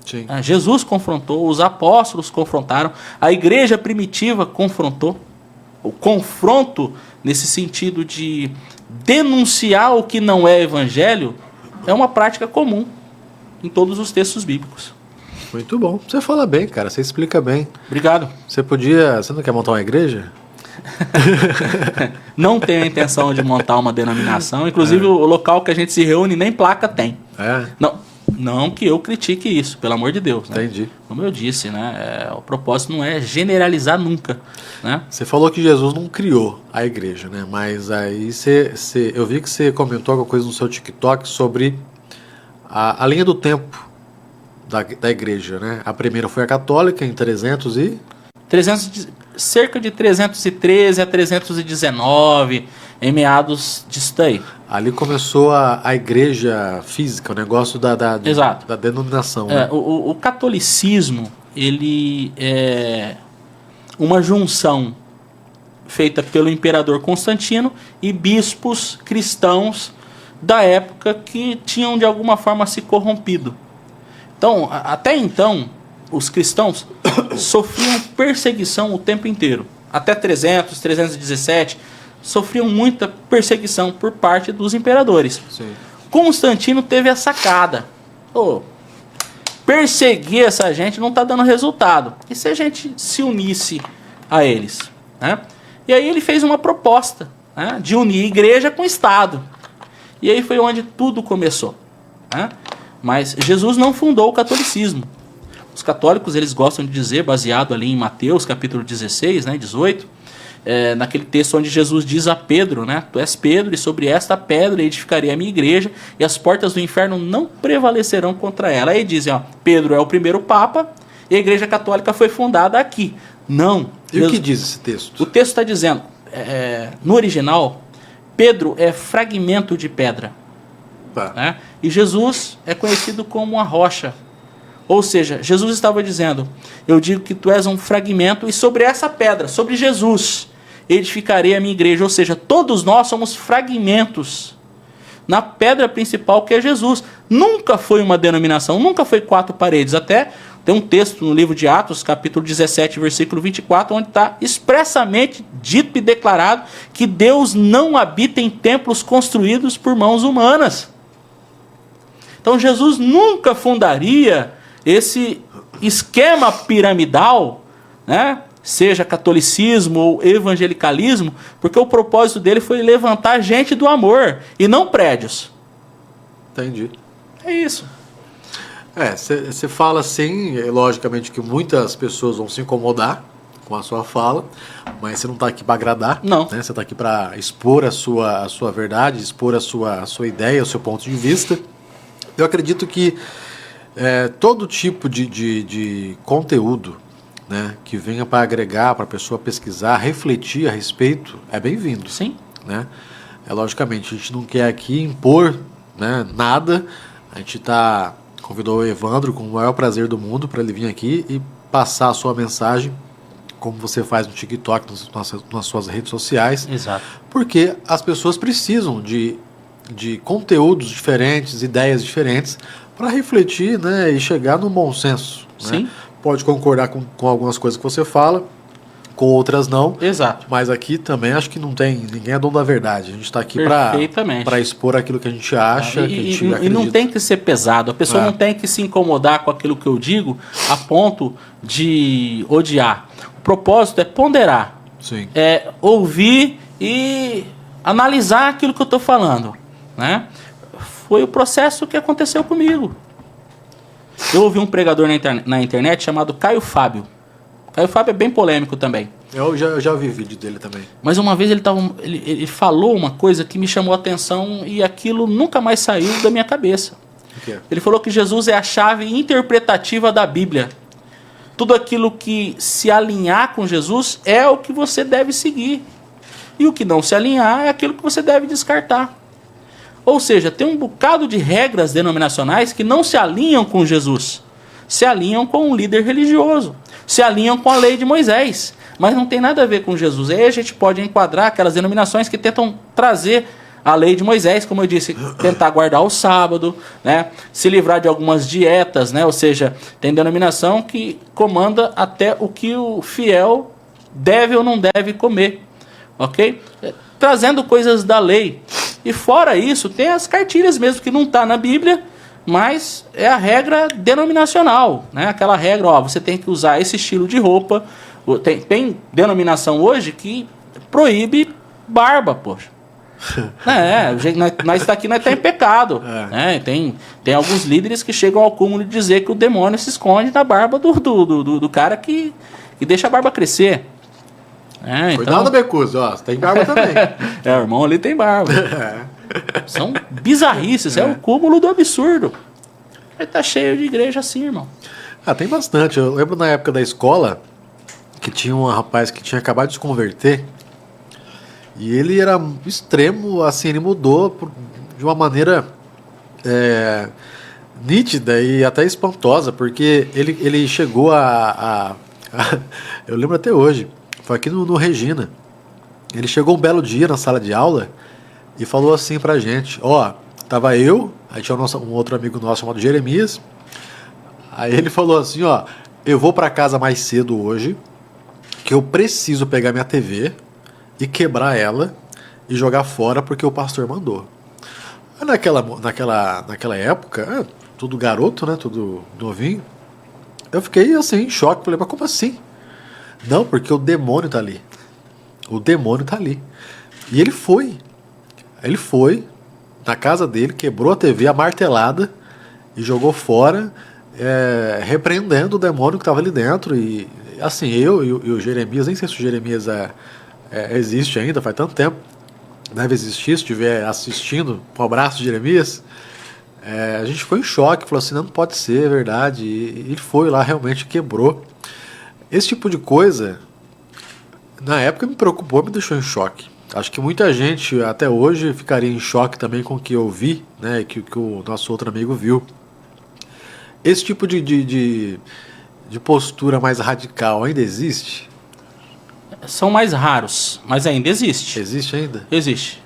Sim. Jesus confrontou, os apóstolos confrontaram, a igreja primitiva confrontou. O confronto, nesse sentido de denunciar o que não é evangelho, é uma prática comum em todos os textos bíblicos. Muito bom. Você fala bem, cara. Você explica bem. Obrigado. Você não quer montar uma igreja? Não tenho a intenção de montar uma denominação. Inclusive, o local que a gente se reúne nem placa tem. Não que eu critique isso, pelo amor de Deus. Né? Entendi. Como eu disse, né? O propósito não é generalizar nunca. Né? Você falou que Jesus não criou a igreja, né? Mas aí eu vi que você comentou alguma coisa no seu TikTok sobre a linha do tempo da igreja, né? A primeira foi a católica em cerca de 313 a 319, em meados disso daí. Ali começou a igreja física, o negócio da denominação. Né? O catolicismo, ele é uma junção feita pelo imperador Constantino e bispos cristãos da época que tinham de alguma forma se corrompido. Então, até então, os cristãos sofriam perseguição o tempo inteiro. Até 317, sofriam muita perseguição por parte dos imperadores. Sim. Constantino teve a sacada. Perseguir essa gente não está dando resultado. E se a gente se unisse a eles? Né? E aí ele fez uma proposta, né, de unir igreja com Estado. E aí foi onde tudo começou. Né? Mas Jesus não fundou o catolicismo. Os católicos, eles gostam de dizer, baseado ali em Mateus, capítulo 16, né, 18, naquele texto onde Jesus diz a Pedro, né, tu és Pedro, e sobre esta pedra edificarei a minha igreja, e as portas do inferno não prevalecerão contra ela. Aí dizem, Pedro é o primeiro papa, e a igreja católica foi fundada aqui. Não. E o que diz esse texto? O texto está dizendo, no original, Pedro é fragmento de pedra. Né? E Jesus é conhecido como uma rocha. Ou seja, Jesus estava dizendo, eu digo que tu és um fragmento, e sobre essa pedra, sobre Jesus, edificarei a minha igreja. Ou seja, todos nós somos fragmentos na pedra principal, que é Jesus. Nunca foi uma denominação, nunca foi 4 paredes. Até tem um texto no livro de Atos, capítulo 17, versículo 24, onde está expressamente dito e declarado que Deus não habita em templos construídos por mãos humanas. Então Jesus nunca fundaria esse esquema piramidal, né, seja catolicismo ou evangelicalismo, porque o propósito dele foi levantar gente do amor e não prédios. Entendi. É isso. Você fala assim, logicamente que muitas pessoas vão se incomodar com a sua fala, mas você não está aqui para agradar. Não. Né? Você está aqui para expor a sua verdade, expor a sua ideia, o seu ponto de vista. Eu acredito que todo tipo de conteúdo, né, que venha para agregar, para a pessoa pesquisar, refletir a respeito, é bem-vindo. Sim. Né? Logicamente, a gente não quer aqui impor, né, nada. A gente convidou o Evandro com o maior prazer do mundo para ele vir aqui e passar a sua mensagem, como você faz no TikTok, nas suas redes sociais. Exato. Porque as pessoas precisam de conteúdos diferentes, ideias diferentes, para refletir, né, e chegar no bom senso. Sim. Né? Pode concordar com algumas coisas que você fala, com outras não. Exato. Mas aqui também acho que ninguém é dono da verdade. A gente está aqui para expor aquilo que a gente acha, que a gente acredita. E não tem que ser pesado. A pessoa não tem que se incomodar com aquilo que eu digo a ponto de odiar. O propósito é ponderar. Sim. É ouvir e analisar aquilo que eu estou falando. Né? Foi o processo que aconteceu comigo. Eu ouvi um pregador na internet chamado Caio Fábio. Caio Fábio é bem polêmico também. Eu já ouvi vídeo dele também. Mas uma vez ele falou uma coisa que me chamou a atenção e aquilo nunca mais saiu da minha cabeça. O quê? Ele falou que Jesus é a chave interpretativa da Bíblia. Tudo aquilo que se alinhar com Jesus é o que você deve seguir. E o que não se alinhar é aquilo que você deve descartar. Ou seja, tem um bocado de regras denominacionais que não se alinham com Jesus. Se alinham com um líder religioso. Se alinham com a lei de Moisés. Mas não tem nada a ver com Jesus. Aí a gente pode enquadrar aquelas denominações que tentam trazer a lei de Moisés, como eu disse, tentar guardar o sábado, né? Se livrar de algumas dietas, né? Ou seja, tem denominação que comanda até o que o fiel deve ou não deve comer. Ok? Trazendo coisas da lei. E fora isso, tem as cartilhas mesmo que não está na Bíblia, mas é a regra denominacional, né? Aquela regra, você tem que usar esse estilo de roupa. Tem denominação hoje que proíbe barba, poxa. Nós está aqui, nós estamos em pecado. Né? Tem alguns líderes que chegam ao cúmulo de dizer que o demônio se esconde na barba do cara que deixa a barba crescer. Cuidado, Becuso, você tem barba também. O irmão ali tem barba. São bizarrices, é o cúmulo do absurdo. Ele tá cheio de igreja assim, irmão. Tem bastante. Eu lembro na época da escola que tinha um rapaz que tinha acabado de se converter e ele era extremo, assim, ele mudou de uma maneira nítida e até espantosa, porque ele chegou eu lembro até hoje, foi aqui no Regina. Ele chegou um belo dia na sala de aula e falou assim pra gente, tava eu, aí tinha um outro amigo nosso chamado Jeremias, aí ele falou assim, eu vou pra casa mais cedo hoje, que eu preciso pegar minha TV e quebrar ela e jogar fora porque o pastor mandou. Aí naquela época, tudo garoto, né, tudo novinho, eu fiquei assim, em choque, falei, mas como assim? Não, porque o demônio tá ali. O demônio tá ali. E ele foi na casa dele, quebrou a TV, a martelada, e jogou fora, repreendendo o demônio que estava ali dentro. E assim, eu e o Jeremias, nem sei se o Jeremias existe ainda, faz tanto tempo, deve existir, se estiver assistindo, um abraço, Jeremias. A gente ficou em choque, falou assim, não pode ser, é verdade. E ele foi lá, realmente quebrou. Esse tipo de coisa, na época me preocupou, me deixou em choque. Acho que muita gente até hoje ficaria em choque também com o que eu vi, né, que o nosso outro amigo viu. Esse tipo de postura mais radical ainda existe? São mais raros, mas ainda existe. Existe ainda? Existe.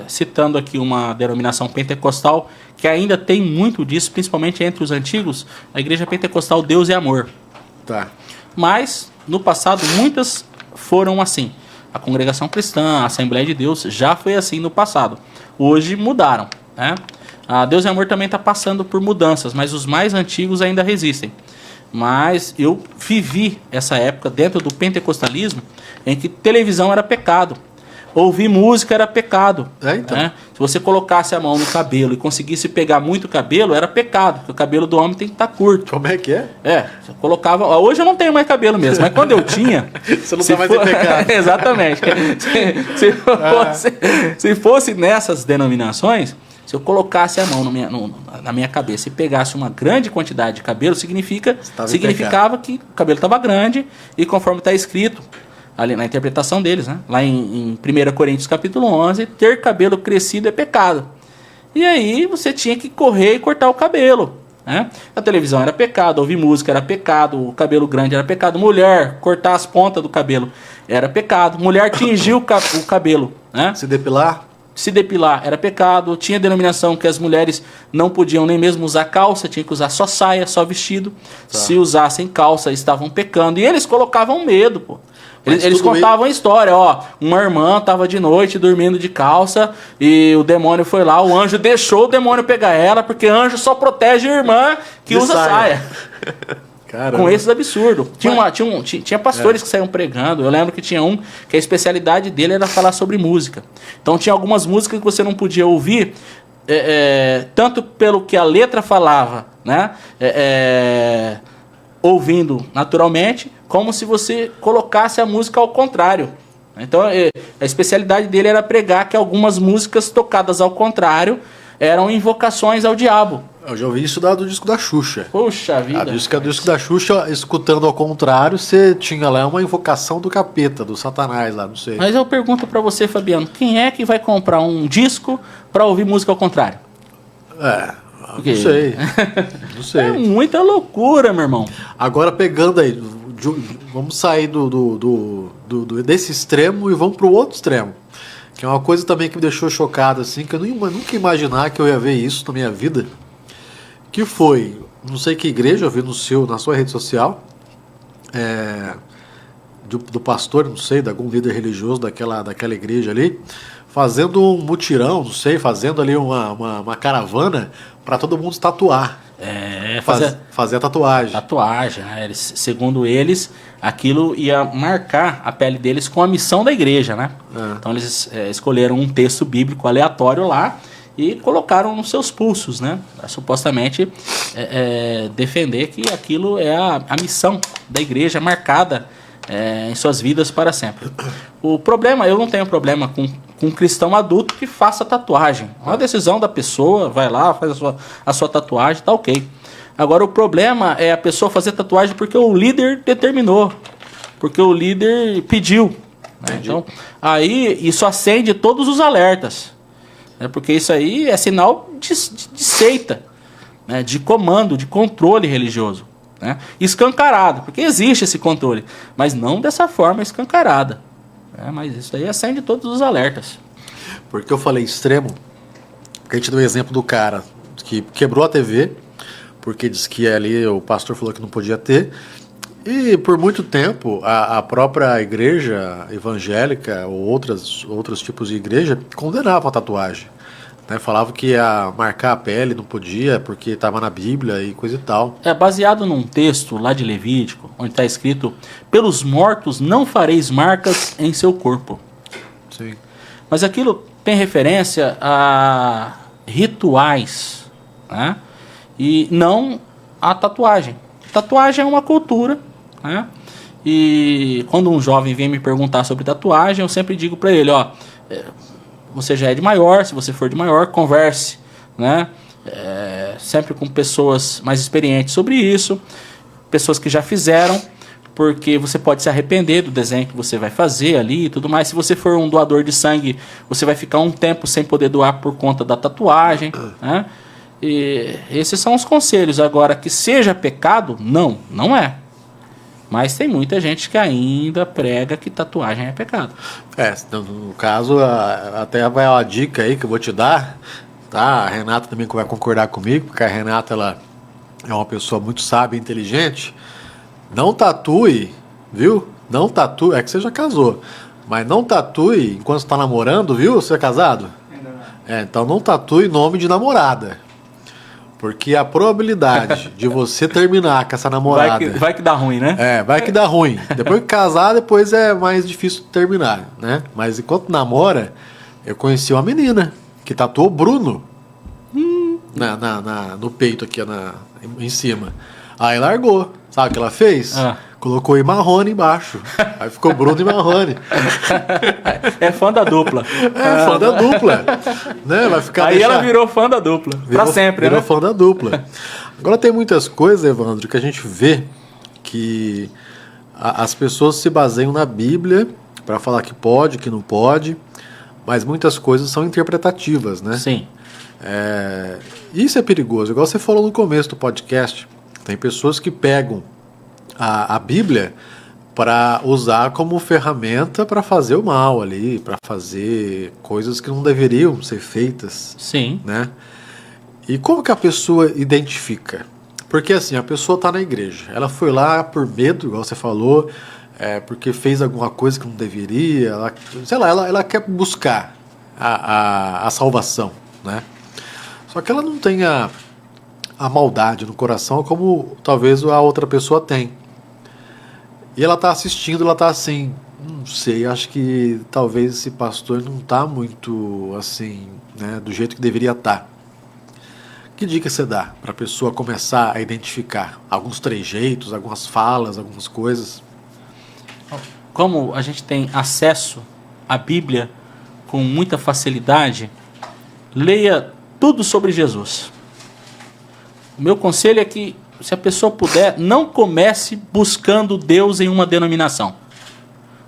Citando aqui uma denominação pentecostal que ainda tem muito disso, principalmente entre os antigos, a igreja pentecostal Deus é Amor. Tá. Mas, no passado, muitas foram assim. A Congregação Cristã, a Assembleia de Deus, já foi assim no passado. Hoje mudaram. Né? A Deus e Amor também está passando por mudanças, mas os mais antigos ainda resistem. Mas eu vivi essa época dentro do pentecostalismo em que televisão era pecado. Ouvir música era pecado. Então. Né? Se você colocasse a mão no cabelo e conseguisse pegar muito cabelo, era pecado, porque o cabelo do homem tem que estar curto. Como é que é? Você colocava. Hoje eu não tenho mais cabelo mesmo, mas quando eu tinha. Você não tá mais em pecado. Exatamente. Se fosse nessas denominações, se eu colocasse a mão na minha cabeça e pegasse uma grande quantidade de cabelo, significava que o cabelo estava grande, e conforme está escrito ali na interpretação deles, né? Lá em 1 Coríntios capítulo 11, ter cabelo crescido é pecado. E aí você tinha que correr e cortar o cabelo. Né? A televisão era pecado, ouvir música era pecado, o cabelo grande era pecado, mulher cortar as pontas do cabelo era pecado, mulher tingir o cabelo. Né? Se depilar era pecado. Tinha denominação que as mulheres não podiam nem mesmo usar calça, tinha que usar só saia, só vestido. Tá. Se usassem calça, estavam pecando. E eles colocavam medo, pô. Eles contavam a história, uma irmã estava de noite dormindo de calça e o demônio foi lá, o anjo deixou o demônio pegar ela, porque anjo só protege a irmã que usa saia. Caramba. Com esses absurdos. Tinha pastores que saíam pregando. Eu lembro que tinha um que a especialidade dele era falar sobre música. Então tinha algumas músicas que você não podia ouvir, tanto pelo que a letra falava, né? Ouvindo naturalmente, como se você colocasse a música ao contrário. Então a especialidade dele era pregar que algumas músicas tocadas ao contrário eram invocações ao diabo. Eu já ouvi isso do disco da Xuxa. Puxa vida. O disco da Xuxa, escutando ao contrário, você tinha lá uma invocação do capeta, do Satanás lá, não sei. Mas eu pergunto pra você, Fabiano, quem é que vai comprar um disco pra ouvir música ao contrário? Não sei. Não sei. É muita loucura, meu irmão. Agora pegando aí, vamos sair desse extremo e vamos pro outro extremo. Que é uma coisa também que me deixou chocado, assim, que eu nunca ia imaginar que eu ia ver isso na minha vida. Que foi, não sei que igreja, eu vi na sua rede social, do pastor, não sei, de algum líder religioso daquela igreja ali, fazendo um mutirão, não sei, fazendo ali uma caravana para todo mundo se tatuar. Fazer a tatuagem. Tatuagem, né? Segundo eles, aquilo ia marcar a pele deles com a missão da igreja, né? Então eles escolheram um texto bíblico aleatório lá e colocaram nos seus pulsos, né? Supostamente defender que aquilo é a missão da igreja marcada em suas vidas para sempre. O problema, eu não tenho problema com um cristão adulto que faça tatuagem. É uma decisão da pessoa, vai lá, faz a sua tatuagem, tá ok. Agora o problema é a pessoa fazer tatuagem porque o líder determinou, porque o líder pediu. Né? Então, aí isso acende todos os alertas. Porque isso aí é sinal de seita, né? De comando, de controle religioso. Né? Escancarado, porque existe esse controle, mas não dessa forma escancarada. Mas isso aí acende todos os alertas. Porque eu falei extremo, porque a gente deu o exemplo do cara que quebrou a TV, porque disse que ali o pastor falou que não podia ter, e por muito tempo a própria igreja evangélica ou outros tipos de igreja condenavam a tatuagem. Né? Falavam que ia marcar a pele, não podia, porque estava na Bíblia e coisa e tal. É baseado num texto lá de Levítico, onde está escrito: pelos mortos não fareis marcas em seu corpo. Sim. Mas aquilo tem referência a rituais, né? E não a tatuagem. Tatuagem é uma cultura, né? E quando um jovem vem me perguntar sobre tatuagem, eu sempre digo para ele, você já é de maior, se você for de maior, converse, né? Sempre com pessoas mais experientes sobre isso, pessoas que já fizeram, porque você pode se arrepender do desenho que você vai fazer ali e tudo mais. Se você for um doador de sangue, você vai ficar um tempo sem poder doar por conta da tatuagem, né? E esses são os conselhos. Agora, que seja pecado, não é. Mas tem muita gente que ainda prega que tatuagem é pecado. No caso, até vai uma dica aí que eu vou te dar, tá? A Renata também vai concordar comigo, porque a Renata, ela é uma pessoa muito sábia e inteligente. Não tatue, viu? Não tatue, é que você já casou, mas não tatue enquanto você está namorando, viu? Você é casado? Ainda não. Então não tatue nome de namorada. Porque a probabilidade de você terminar com essa namorada... Vai que dá ruim, né? Vai que dá ruim. Depois que casar, depois é mais difícil terminar, né? Mas enquanto namora, eu conheci uma menina que tatuou Bruno no peito aqui, em cima. Aí largou. Sabe o que ela fez? Colocou Marrone embaixo. Aí ficou Bruno e Marrone. É fã da dupla. Fã da dupla. Né? Vai ficar aí ela virou fã da dupla. Pra sempre, virou né? fã da dupla. Agora tem muitas coisas, Evandro, que a gente vê que as pessoas se baseiam na Bíblia para falar que pode, que não pode, mas muitas coisas são interpretativas, né? Sim. Isso é perigoso. Igual você falou no começo do podcast, tem pessoas que pegam a Bíblia para usar como ferramenta para fazer o mal ali, para fazer coisas que não deveriam ser feitas. Sim. Né? E como que a pessoa identifica? Porque assim, a pessoa está na igreja, ela foi lá por medo, igual você falou, porque fez alguma coisa que não deveria, ela quer buscar a salvação, né? Só que ela não tem a maldade no coração como talvez a outra pessoa tem. E ela está assistindo, ela está assim, não sei, acho que talvez esse pastor não está muito assim, né, do jeito que deveria estar. Que dica você dá para a pessoa começar a identificar alguns trejeitos, algumas falas, algumas coisas? Como a gente tem acesso à Bíblia com muita facilidade, leia tudo sobre Jesus. O meu conselho é que, se a pessoa puder, não comece buscando Deus em uma denominação.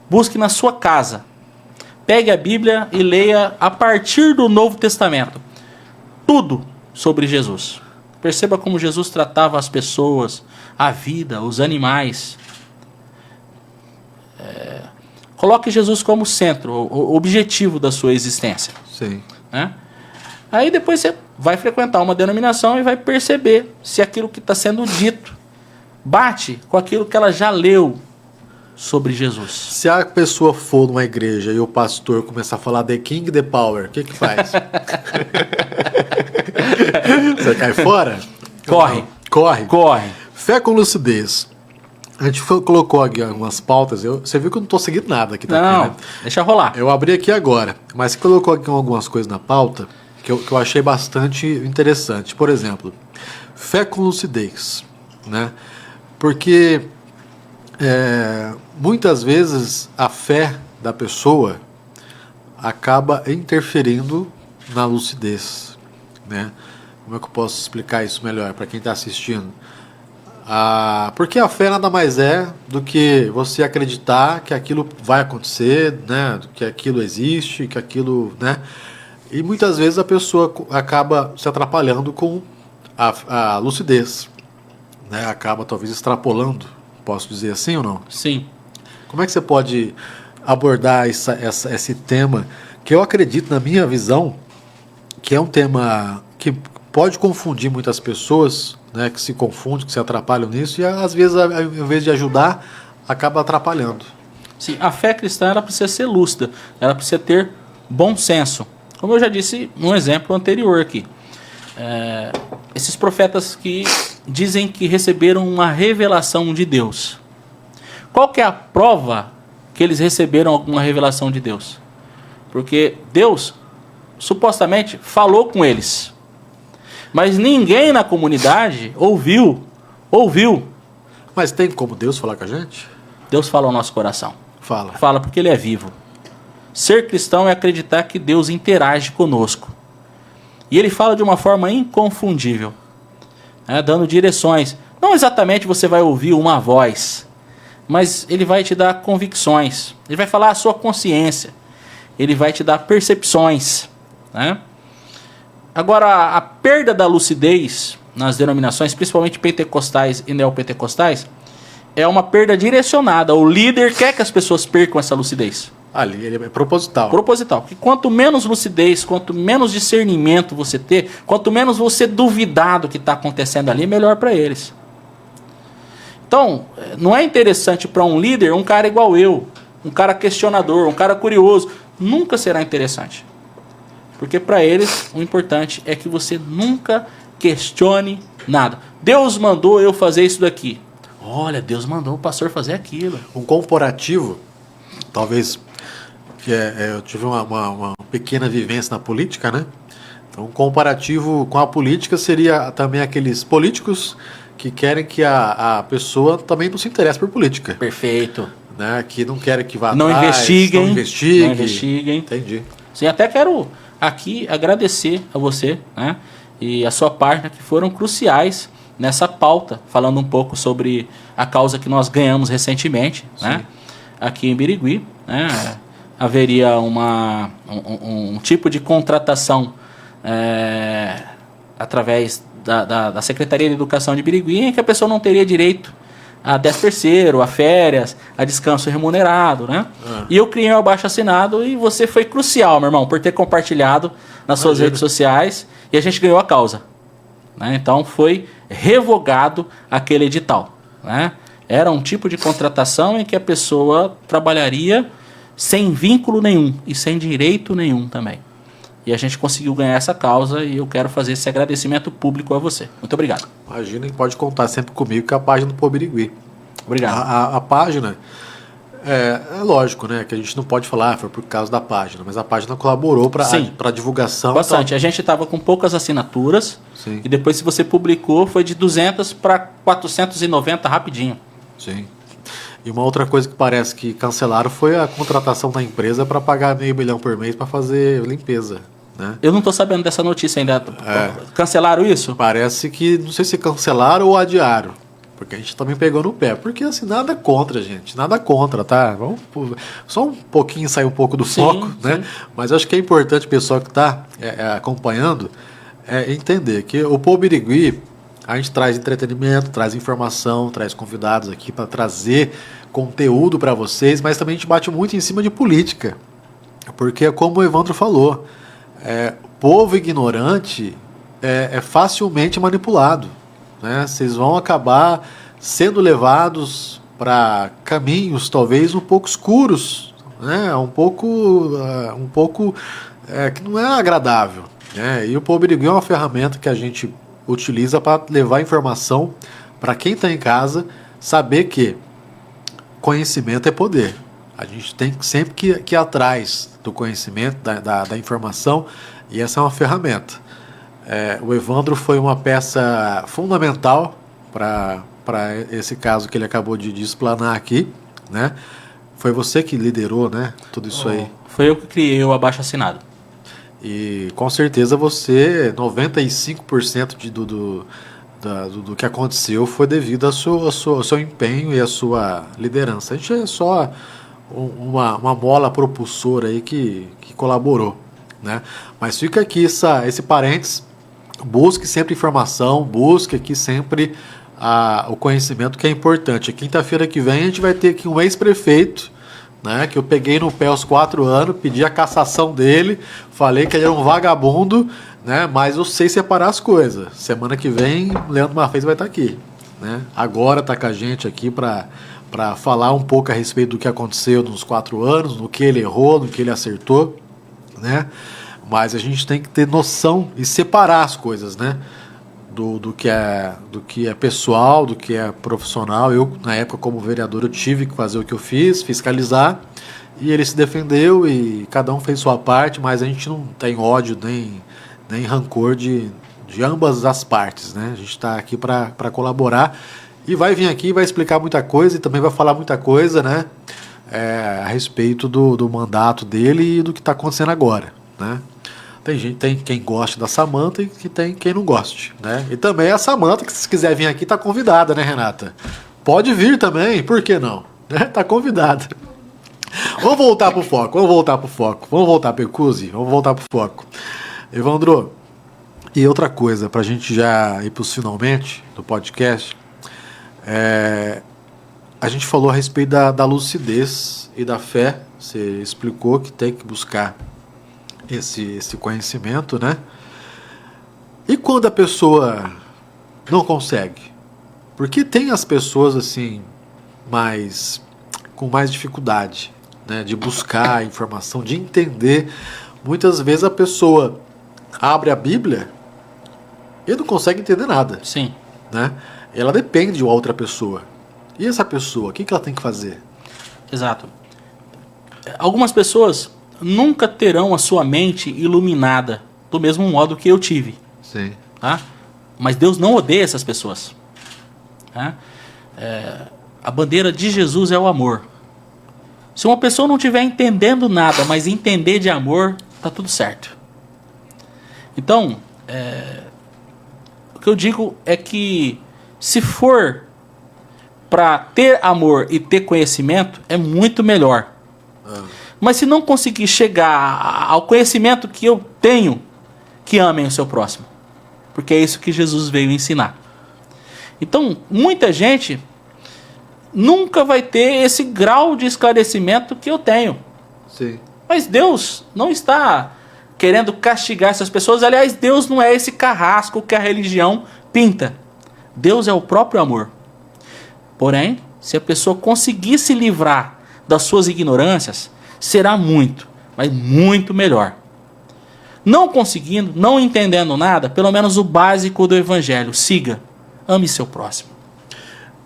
Busque na sua casa. Pegue a Bíblia e leia a partir do Novo Testamento. Tudo sobre Jesus. Perceba como Jesus tratava as pessoas, a vida, os animais. Coloque Jesus como centro, o objetivo da sua existência. Sim. Né? Aí depois você vai frequentar uma denominação e vai perceber se aquilo que está sendo dito bate com aquilo que ela já leu sobre Jesus. Se a pessoa for numa igreja e o pastor começar a falar The King, The Power, o que faz? Você cai fora? Corre. Fé com lucidez. A gente colocou aqui algumas pautas. Você viu que eu não estou seguindo nada aqui. Não, né? Deixa rolar. Eu abri aqui agora, mas você colocou aqui algumas coisas na pauta que eu achei bastante interessante. Por exemplo, fé com lucidez, né? Porque muitas vezes a fé da pessoa acaba interferindo na lucidez, né? Como é que eu posso explicar isso melhor para quem está assistindo? Porque a fé nada mais é do que você acreditar que aquilo vai acontecer, né? Que aquilo existe, que aquilo, né? E muitas vezes a pessoa acaba se atrapalhando com a lucidez, né? Acaba talvez extrapolando, posso dizer assim ou não? Sim. Como é que você pode abordar esse tema, que eu acredito, na minha visão, que é um tema que pode confundir muitas pessoas, né, que se confundem, que se atrapalham nisso, e às vezes, ao invés de ajudar, acaba atrapalhando. Sim, a fé cristã ela precisa ser lúcida, ela precisa ter bom senso. Como eu já disse no exemplo anterior aqui, esses profetas que dizem que receberam uma revelação de Deus. Qual que é a prova que eles receberam alguma revelação de Deus? Porque Deus, supostamente, falou com eles. Mas ninguém na comunidade ouviu. Mas tem como Deus falar com a gente? Deus fala ao nosso coração. Fala. Fala porque Ele é vivo. Ser cristão é acreditar que Deus interage conosco. E Ele fala de uma forma inconfundível, né, dando direções. Não exatamente você vai ouvir uma voz, mas Ele vai te dar convicções. Ele vai falar a sua consciência. Ele vai te dar percepções, né? Agora, a perda da lucidez nas denominações, principalmente pentecostais e neopentecostais, é uma perda direcionada. O líder quer que as pessoas percam essa lucidez. Ali, ele é proposital. Proposital. Que quanto menos lucidez, quanto menos discernimento você ter, quanto menos você duvidar do que está acontecendo ali, melhor para eles. Então, não é interessante para um líder um cara igual eu, um cara questionador, um cara curioso. Nunca será interessante. Porque para eles o importante é que você nunca questione nada. Deus mandou eu fazer isso daqui. Olha, Deus mandou o pastor fazer aquilo. Um comparativo, talvez, que eu tive uma pequena vivência na política, né? Então, um comparativo com a política seria também aqueles políticos que querem que a pessoa também não se interesse por política. Perfeito. Né? Que não querem que vá Não atrás, investiguem. não investiguem. Não investiguem. Entendi. Sim, até quero aqui agradecer a você, né, e a sua página, que foram cruciais nessa pauta, falando um pouco sobre a causa que nós ganhamos recentemente, né, aqui em Birigui. Né, haveria um tipo de contratação através da Secretaria de Educação de Birigui, em que a pessoa não teria direito a 13º, a férias, a descanso remunerado, né? E eu criei um abaixo-assinado e você foi crucial, meu irmão, por ter compartilhado nas suas redes sociais e a gente ganhou a causa. Né? Então foi revogado aquele edital. Né? Era um tipo de contratação em que a pessoa trabalharia sem vínculo nenhum e sem direito nenhum também. E a gente conseguiu ganhar essa causa e eu quero fazer esse agradecimento público a você. Muito obrigado. Imagina, pode contar sempre comigo que é a página do Pô Birigui. Obrigado. A página, é lógico, né, que a gente não pode falar, foi por causa da página, mas a página colaborou para a divulgação. Bastante. Então... A gente estava com poucas assinaturas. Sim. E depois, se você publicou, foi de 200 para 490 rapidinho. Sim. E uma outra coisa que parece que cancelaram foi a contratação da empresa para pagar R$500 mil por mês para fazer limpeza. Né? Eu não estou sabendo dessa notícia ainda. Cancelaram isso? Parece que, não sei se cancelaram ou adiaram. Porque a gente também pegou no pé. Porque assim, nada contra, gente. Nada contra, tá? Vamos só um pouquinho, sair um pouco do foco, né? Mas acho que é importante o pessoal que está acompanhando entender que o Pô Birigui, a gente traz entretenimento, traz informação, traz convidados aqui para trazer conteúdo para vocês, mas também a gente bate muito em cima de política. Porque, como o Evandro falou, povo ignorante é facilmente manipulado. Né? Vocês vão acabar sendo levados para caminhos talvez um pouco escuros, né? um pouco que não é agradável. Né? E o Pô Birigui é uma ferramenta que a gente utiliza para levar informação para quem está em casa, saber que conhecimento é poder. A gente tem sempre que ir atrás do conhecimento, da informação, e essa é uma ferramenta. O Evandro foi uma peça fundamental para esse caso que ele acabou de explanar aqui. Né? Foi você que liderou, né, tudo isso aí. Foi eu que criei o abaixo-assinado. E com certeza você, 95% do que aconteceu foi devido ao seu empenho e à sua liderança. A gente é só uma mola propulsora aí que colaborou. Né? Mas fica aqui esse parênteses. Busque sempre informação, busque aqui sempre o conhecimento, que é importante. Quinta-feira que vem a gente vai ter aqui um ex-prefeito, né, que eu peguei no pé aos 4 anos, pedi a cassação dele, falei que ele era um vagabundo, né, mas eu sei separar as coisas. Semana que vem, Leandro Marfez vai estar aqui. Né? Agora está com a gente aqui para falar um pouco a respeito do que aconteceu nos 4 anos, no que ele errou, no que ele acertou. Né? Mas a gente tem que ter noção e separar as coisas, né? Do que é pessoal, do que é profissional. Eu, na época, como vereador, eu tive que fazer o que eu fiz, fiscalizar, e ele se defendeu e cada um fez sua parte, mas a gente não tem ódio nem rancor de ambas as partes, né? A gente está aqui para colaborar e vai vir aqui, vai explicar muita coisa e também vai falar muita coisa, né? A respeito do mandato dele e do que está acontecendo agora, né? Tem quem goste da Samantha e tem quem não goste, né? E também a Samantha, que se quiser vir aqui, tá convidada, né, Renata? Pode vir também, por que não? Né? Tá convidada. Vamos voltar pro foco, vamos voltar pro Ecuse, vamos voltar pro foco. Evandro, e outra coisa, pra gente já ir pros finalmente do podcast, a gente falou a respeito da lucidez e da fé. Você explicou que tem que buscar esse conhecimento, né? E quando a pessoa não consegue? Porque tem as pessoas assim com mais dificuldade, né, de buscar a informação, de entender. Muitas vezes a pessoa abre a Bíblia ele não consegue entender nada, Sim. né? Ela depende de uma outra pessoa. E essa pessoa, o que ela tem que fazer? Exato. Algumas pessoas nunca terão a sua mente iluminada do mesmo modo que eu tive. Sim. Tá? Mas Deus não odeia essas pessoas. Tá? A bandeira de Jesus é o amor. Se uma pessoa não estiver entendendo nada, mas entender de amor, tá tudo certo. Então, o que eu digo é que se for para ter amor e ter conhecimento, é muito melhor. Mas se não conseguir chegar ao conhecimento que eu tenho, que amem o seu próximo. Porque é isso que Jesus veio ensinar. Então, muita gente nunca vai ter esse grau de esclarecimento que eu tenho. Sim. Mas Deus não está querendo castigar essas pessoas. Aliás, Deus não é esse carrasco que a religião pinta. Deus é o próprio amor. Porém, se a pessoa conseguir se livrar das suas ignorâncias, será muito, mas muito melhor. Não conseguindo, não entendendo nada, pelo menos o básico do evangelho. Siga, ame seu próximo.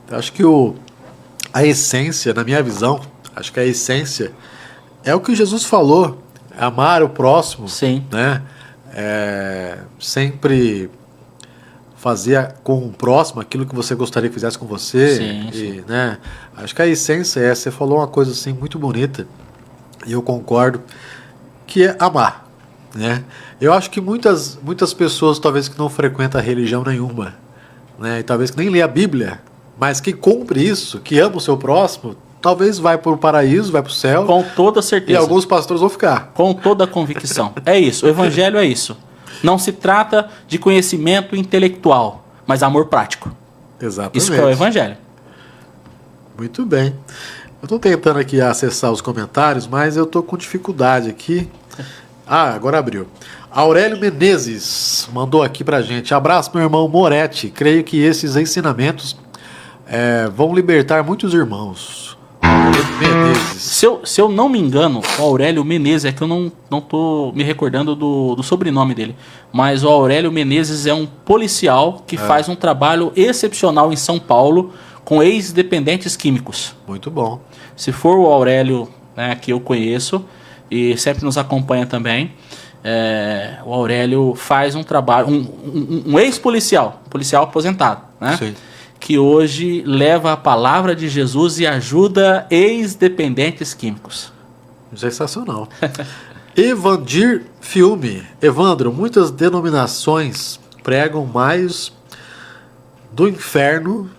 Eu acho que a essência, na minha visão, acho que a essência é o que Jesus falou, amar o próximo. Sim. Né? Sempre fazer com o próximo aquilo que você gostaria que fizesse com você. Sim, sim. Né? Acho que a essência é, você falou uma coisa assim muito bonita, e eu concordo, que é amar. Né? Eu acho que muitas pessoas talvez que não frequentam religião nenhuma, né? E talvez que nem lê a Bíblia, mas que cumpre isso, que ama o seu próximo, talvez vai para o paraíso, vai para o céu. Com toda certeza. E alguns pastores vão ficar. Com toda a convicção. É isso, o evangelho é isso. Não se trata de conhecimento intelectual, mas amor prático. Exatamente. Isso que é o evangelho. Muito bem. Eu estou tentando aqui acessar os comentários, mas eu estou com dificuldade aqui. Agora abriu. Aurélio Menezes mandou aqui pra gente. Abraço, meu irmão Moretti. Creio que esses ensinamentos vão libertar muitos irmãos. Aurélio Menezes. Se eu não me engano, o Aurélio Menezes, é que eu não tô me recordando do sobrenome dele, mas o Aurélio Menezes é um policial que faz um trabalho excepcional em São Paulo com ex-dependentes químicos. Muito bom. Se for o Aurélio, né, que eu conheço e sempre nos acompanha também, o Aurélio faz um trabalho, um ex-policial, um policial aposentado, né? Sim. Que hoje leva a palavra de Jesus e ajuda ex-dependentes químicos. Sensacional. Evandir Filme. Evandro, muitas denominações pregam mais do inferno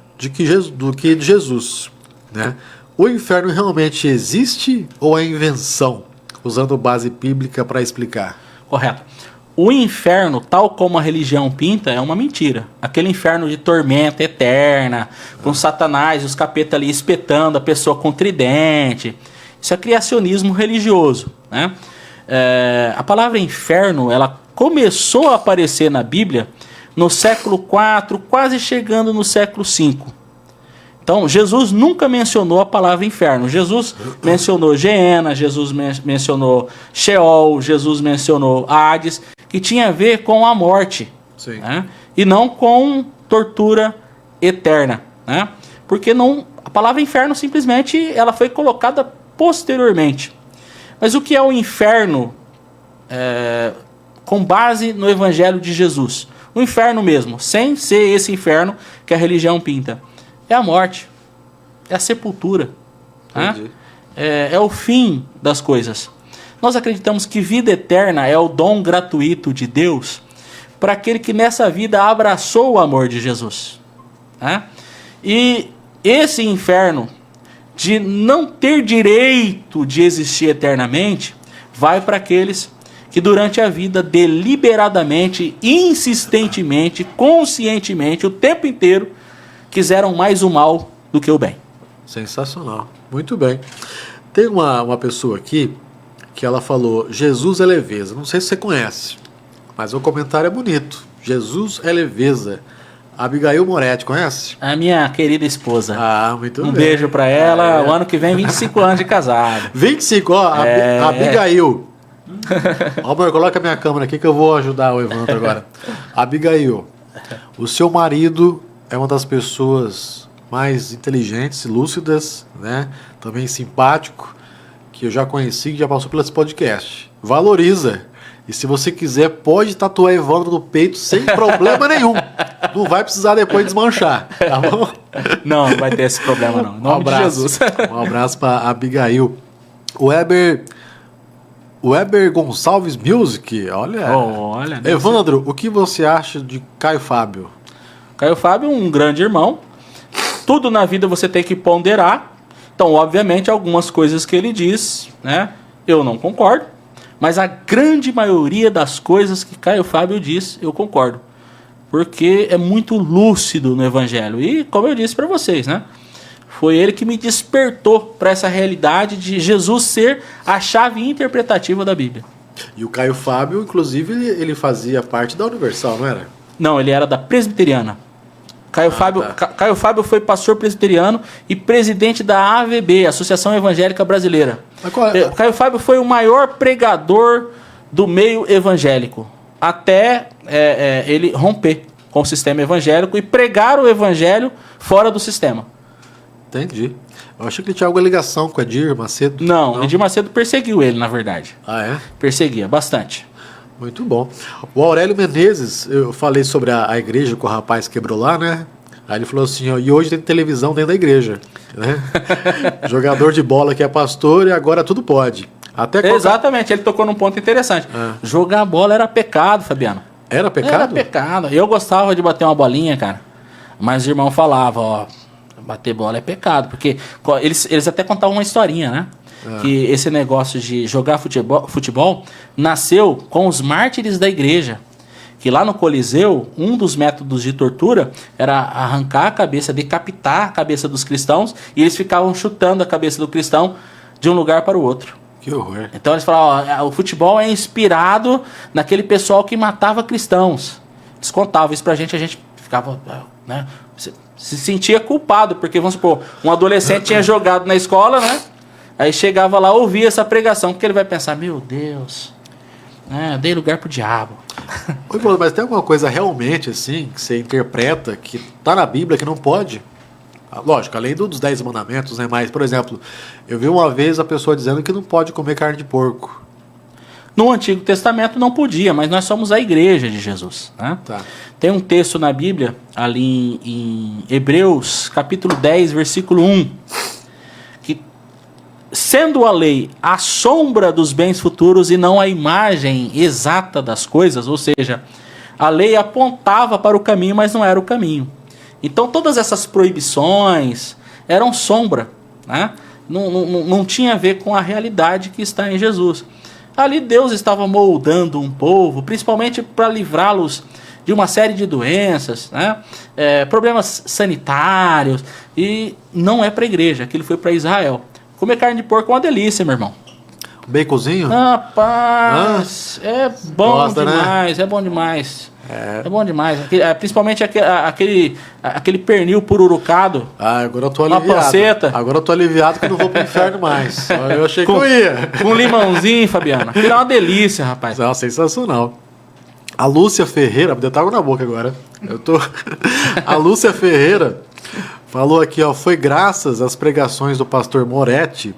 do que de Jesus, né? O inferno realmente existe ou é invenção? Usando base bíblica para explicar. Correto. O inferno, tal como a religião pinta, é uma mentira. Aquele inferno de tormenta eterna, com Satanás e os capetas ali espetando a pessoa com tridente. Isso é criacionismo religioso, né? A palavra inferno, ela começou a aparecer na Bíblia no século IV, quase chegando no século V. Então, Jesus nunca mencionou a palavra inferno. Jesus mencionou Geena, Jesus mencionou Sheol, Jesus mencionou Hades, que tinha a ver com a morte, né? E não com tortura eterna, né? Porque a palavra inferno simplesmente ela foi colocada posteriormente. Mas o que é o inferno com base no Evangelho de Jesus? O inferno mesmo, sem ser esse inferno que a religião pinta. É a morte, é a sepultura, né? É o fim das coisas. Nós acreditamos que vida eterna é o dom gratuito de Deus para aquele que nessa vida abraçou o amor de Jesus, né? E esse inferno de não ter direito de existir eternamente vai para aqueles que durante a vida deliberadamente, insistentemente, conscientemente, o tempo inteiro quiseram mais o mal do que o bem. Sensacional. Muito bem. Tem uma pessoa aqui que ela falou, Jesus é leveza. Não sei se você conhece, mas o comentário é bonito. Jesus é leveza. Abigail Moretti, conhece? A minha querida esposa. Muito bem. Um bem. beijo pra ela. O ano que vem, 25 anos de casado. 25, ó. Abigail. Amor, coloca a minha câmera aqui que eu vou ajudar o Evandro agora. Abigail, O seu marido é uma das pessoas mais inteligentes, lúcidas, né? Também simpático, que eu já conheci, que já passou pelo podcast. Valoriza. E se você quiser, pode tatuar Evandro no peito sem problema nenhum. Não vai precisar depois desmanchar, tá bom? Não, não vai ter esse problema não. Em nome de Jesus. Um abraço para Abigail. O Weber Gonçalves Music, olha. Evandro, o que você acha de Caio Fábio? Caio Fábio, um grande irmão. Tudo na vida você tem que ponderar. Então, obviamente, algumas coisas que ele diz, né, eu não concordo. Mas a grande maioria das coisas que Caio Fábio diz, eu concordo. Porque é muito lúcido no Evangelho. E, como eu disse para vocês, né, foi ele que me despertou para essa realidade de Jesus ser a chave interpretativa da Bíblia. E o Caio Fábio, inclusive, ele fazia parte da Universal, não era? Não, ele era da Presbiteriana. Caio Fábio foi pastor presbiteriano e presidente da AVB, Associação Evangélica Brasileira. Caio Fábio foi o maior pregador do meio evangélico, até ele romper com o sistema evangélico e pregar o evangelho fora do sistema. Entendi. Eu achei que ele tinha alguma ligação com Edir Macedo. Não, Edir Macedo perseguiu ele, na verdade. Ah, é? Perseguia bastante. Muito bom. O Aurélio Menezes, eu falei sobre a igreja que o rapaz quebrou lá, né? Aí ele falou assim, ó, e hoje tem televisão dentro da igreja, né? Jogador de bola que é pastor e agora tudo pode. Exatamente, ele tocou num ponto interessante. Jogar bola era pecado, Fabiano. Era pecado? Era pecado. Eu gostava de bater uma bolinha, cara. Mas o irmão falava, ó, bater bola é pecado. Porque eles até contavam uma historinha, né? Que esse negócio de jogar futebol nasceu com os mártires da igreja. Que lá no Coliseu, um dos métodos de tortura era arrancar a cabeça, decapitar a cabeça dos cristãos, e eles ficavam chutando a cabeça do cristão de um lugar para o outro. Que horror. Então eles falavam, ó, o futebol é inspirado naquele pessoal que matava cristãos. Eles contavam isso pra gente, a gente ficava, né, se sentia culpado, porque, vamos supor, um adolescente tinha jogado na escola, né? Aí chegava lá, ouvia essa pregação, porque ele vai pensar, meu Deus, né, dei lugar pro diabo. Oi, Paulo, mas tem alguma coisa realmente assim que você interpreta que tá na Bíblia que não pode? Lógico, além dos 10 mandamentos, né? Mas, por exemplo, eu vi uma vez a pessoa dizendo que não pode comer carne de porco. No Antigo Testamento não podia, mas nós somos a igreja de Jesus, né? Tá. Tem um texto na Bíblia, ali em Hebreus, capítulo 10, versículo 1, que sendo a lei a sombra dos bens futuros e não a imagem exata das coisas, ou seja, a lei apontava para o caminho, mas não era o caminho. Então todas essas proibições eram sombra, né? Não tinha a ver com a realidade que está em Jesus. Ali Deus estava moldando um povo, principalmente para livrá-los de uma série de doenças, né? Problemas sanitários, e não é para a igreja, aquilo foi para Israel. Comer carne de porco é uma delícia, meu irmão. Baconzinho? Rapaz, é bom Gosta, demais, né? É bom demais. É bom demais. Principalmente aquele pernil pururucado. Agora eu tô uma aliviado. panceta. Agora eu tô aliviado que eu não vou pro inferno mais. Eu achei que eu ia. Com limãozinho, Fabiano. Aquilo é uma delícia, rapaz. Não, sensacional. A Lúcia Ferreira, me deu água na boca agora. A Lúcia Ferreira falou aqui, ó, foi graças às pregações do pastor Moretti,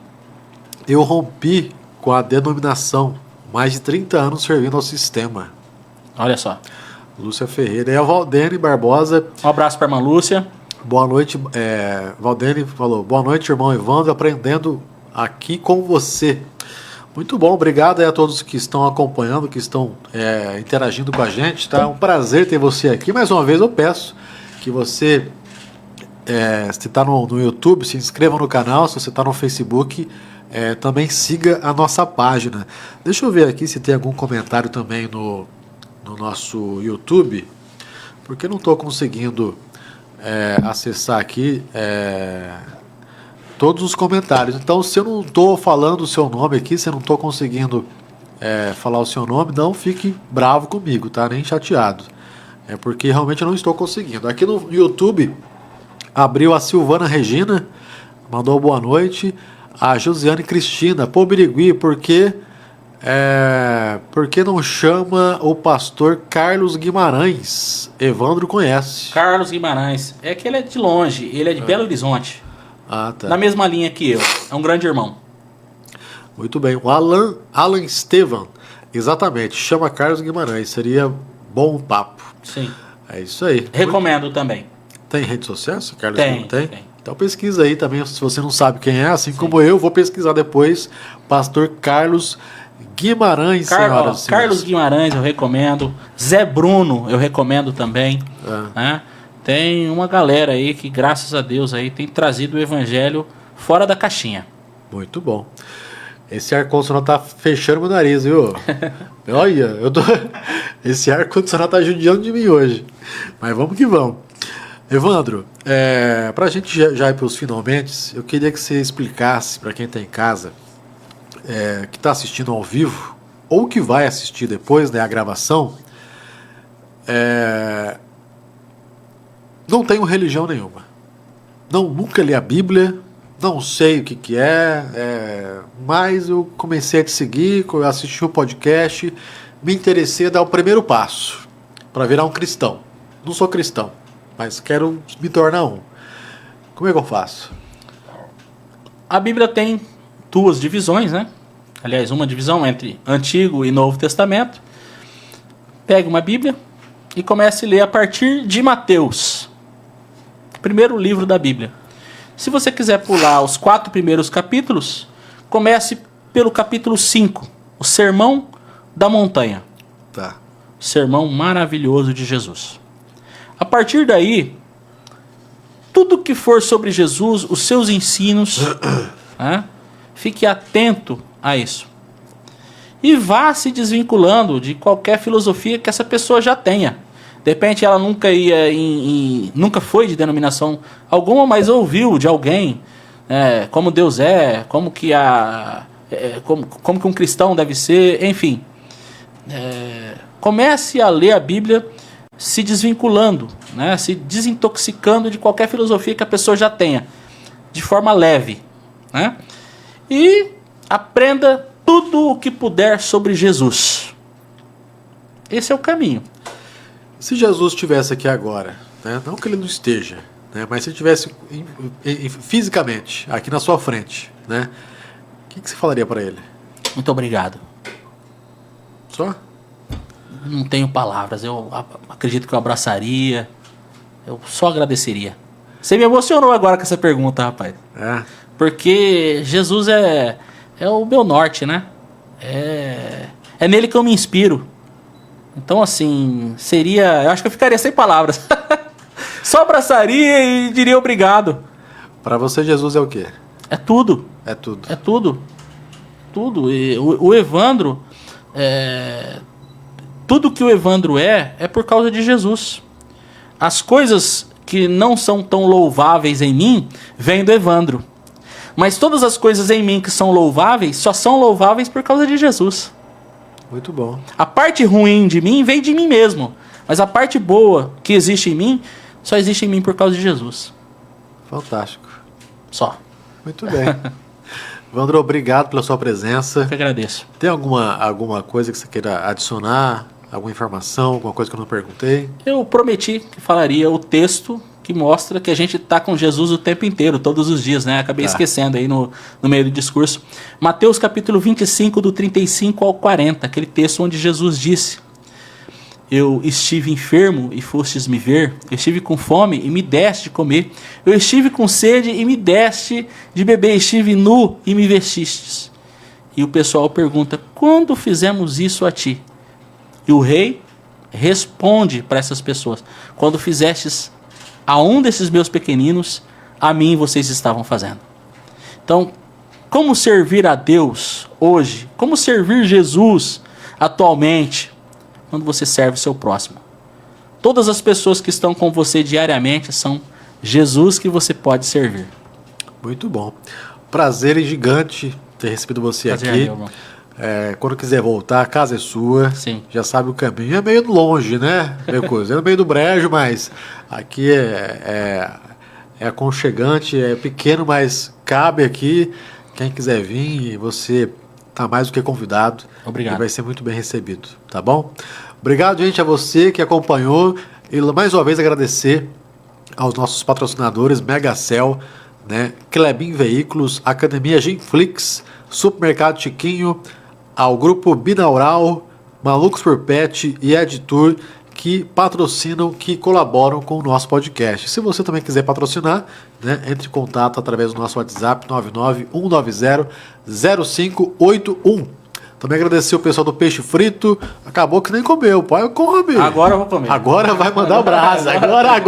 eu rompi com a denominação, mais de 30 anos servindo ao sistema. Olha só. Lúcia Ferreira. E a Valdene Barbosa. Um abraço para a irmã Lúcia. Boa noite. Valdene falou, boa noite, irmão Evandro, aprendendo aqui com você. Muito bom, obrigado aí a todos que estão acompanhando, que estão interagindo com a gente. Tá? É um prazer ter você aqui. Mais uma vez eu peço que você, se está no YouTube, se inscreva no canal. Se você está no Facebook, também siga a nossa página. Deixa eu ver aqui se tem algum comentário também no nosso YouTube, porque eu não estou conseguindo acessar aqui todos os comentários. Então, se eu não estou falando o seu nome aqui, se eu não estou conseguindo falar o seu nome, não fique bravo comigo, tá? Nem chateado. É porque realmente eu não estou conseguindo. Aqui no YouTube, abriu a Silvana Regina, mandou boa noite. A Josiane Cristina, pô, Birigui, porque Por que não chama o pastor Carlos Guimarães? Evandro conhece. Carlos Guimarães. É que ele é de longe, ele é de Belo Horizonte. Ah, tá. Na mesma linha que eu. É um grande irmão. Muito bem. O Alan Estevan. Exatamente. Chama Carlos Guimarães. Seria bom papo. Sim. É isso aí. Recomendo também. Tem rede social, Carlos Tem, Guimarães? tem. Então pesquisa aí também, se você não sabe quem é, assim como eu, vou pesquisar depois. Pastor Carlos Guimarães, senhoras e senhores. Carlos Guimarães eu recomendo. Zé Bruno eu recomendo também. Né? Tem uma galera aí que, graças a Deus, aí tem trazido o evangelho fora da caixinha. Muito bom. Esse ar-condicionado tá fechando meu nariz, viu? Olha, esse ar-condicionado tá judiando de mim hoje. Mas vamos que vamos. Evandro, pra gente já ir para os finalmente, eu queria que você explicasse para quem está em casa, que está assistindo ao vivo, ou que vai assistir depois, né, a gravação, não tenho religião nenhuma. Nunca li a Bíblia, não sei o que é, mas eu comecei a te seguir, eu assisti o podcast, me interessei a dar o primeiro passo para virar um cristão. Não sou cristão, mas quero me tornar um. Como é que eu faço? A Bíblia tem duas divisões, né? Aliás, uma divisão entre Antigo e Novo Testamento. Pegue uma Bíblia e comece a ler a partir de Mateus. Primeiro livro da Bíblia. Se você quiser pular os 4 primeiros capítulos, comece pelo capítulo 5, o Sermão da Montanha. Tá. Sermão maravilhoso de Jesus. A partir daí, tudo que for sobre Jesus, os seus ensinos, né, fique atento a isso. E vá se desvinculando de qualquer filosofia que essa pessoa já tenha. De repente ela nunca nunca foi de denominação alguma, mas ouviu de alguém como Deus como que como que um cristão deve ser, enfim. Comece a ler a Bíblia se desvinculando, né, se desintoxicando de qualquer filosofia que a pessoa já tenha, de forma leve, né? E aprenda tudo o que puder sobre Jesus. Esse é o caminho. Se Jesus estivesse aqui agora, né, não que ele não esteja, né, mas se ele estivesse fisicamente aqui na sua frente, né, o que você falaria para ele? Muito obrigado. Só? Não tenho palavras. Eu acredito que eu abraçaria. Eu só agradeceria. Você me emocionou agora com essa pergunta, rapaz. Porque Jesus é o meu norte, né? É nele que eu me inspiro. Então, assim, seria... Eu acho que eu ficaria sem palavras. Só abraçaria e diria obrigado. Para você, Jesus é o quê? É tudo. É tudo. É tudo. Tudo. E o Evandro... Tudo que o Evandro é por causa de Jesus. As coisas que não são tão louváveis em mim, vêm do Evandro. Mas todas as coisas em mim que são louváveis, só são louváveis por causa de Jesus. Muito bom. A parte ruim de mim vem de mim mesmo. Mas a parte boa que existe em mim, só existe em mim por causa de Jesus. Fantástico. Só. Muito bem. Evandro, obrigado pela sua presença. Eu que agradeço. Tem alguma coisa que você queira adicionar? Alguma informação? Alguma coisa que eu não perguntei? Eu prometi que falaria o texto que mostra que a gente está com Jesus o tempo inteiro, todos os dias, né? Acabei esquecendo aí no meio do discurso. Mateus capítulo 25, do 35 ao 40, aquele texto onde Jesus disse: eu estive enfermo e fostes me ver, eu estive com fome e me deste de comer, eu estive com sede e me deste de beber, estive nu e me vestistes. E o pessoal pergunta: quando fizemos isso a ti? E o rei responde para essas pessoas: quando fizestes a um desses meus pequeninos, a mim vocês estavam fazendo. Então, como servir a Deus hoje? Como servir Jesus atualmente? Quando você serve o seu próximo. Todas as pessoas que estão com você diariamente são Jesus que você pode servir. Muito bom. Prazer gigante ter recebido você aqui. Quando quiser voltar, a casa é sua. Sim. Já sabe o caminho. É meio longe, né? É no meio do brejo, mas aqui é aconchegante, é pequeno, mas cabe aqui. Quem quiser vir, você tá mais do que convidado. Obrigado. E vai ser muito bem recebido, tá bom? Obrigado, gente, a você que acompanhou. E mais uma vez agradecer aos nossos patrocinadores, Megacel, né, Klebin Veículos, Academia Genflix, Supermercado Chiquinho, ao Grupo Binaural, Malucos por Pet e Editur, que patrocinam, que colaboram com o nosso podcast. Se você também quiser patrocinar, né, entre em contato através do nosso WhatsApp 991900581. Também agradecer o pessoal do Peixe Frito. Acabou que nem comeu, pai, come. Agora eu vou comer. Agora vai mandar um abraço. Agora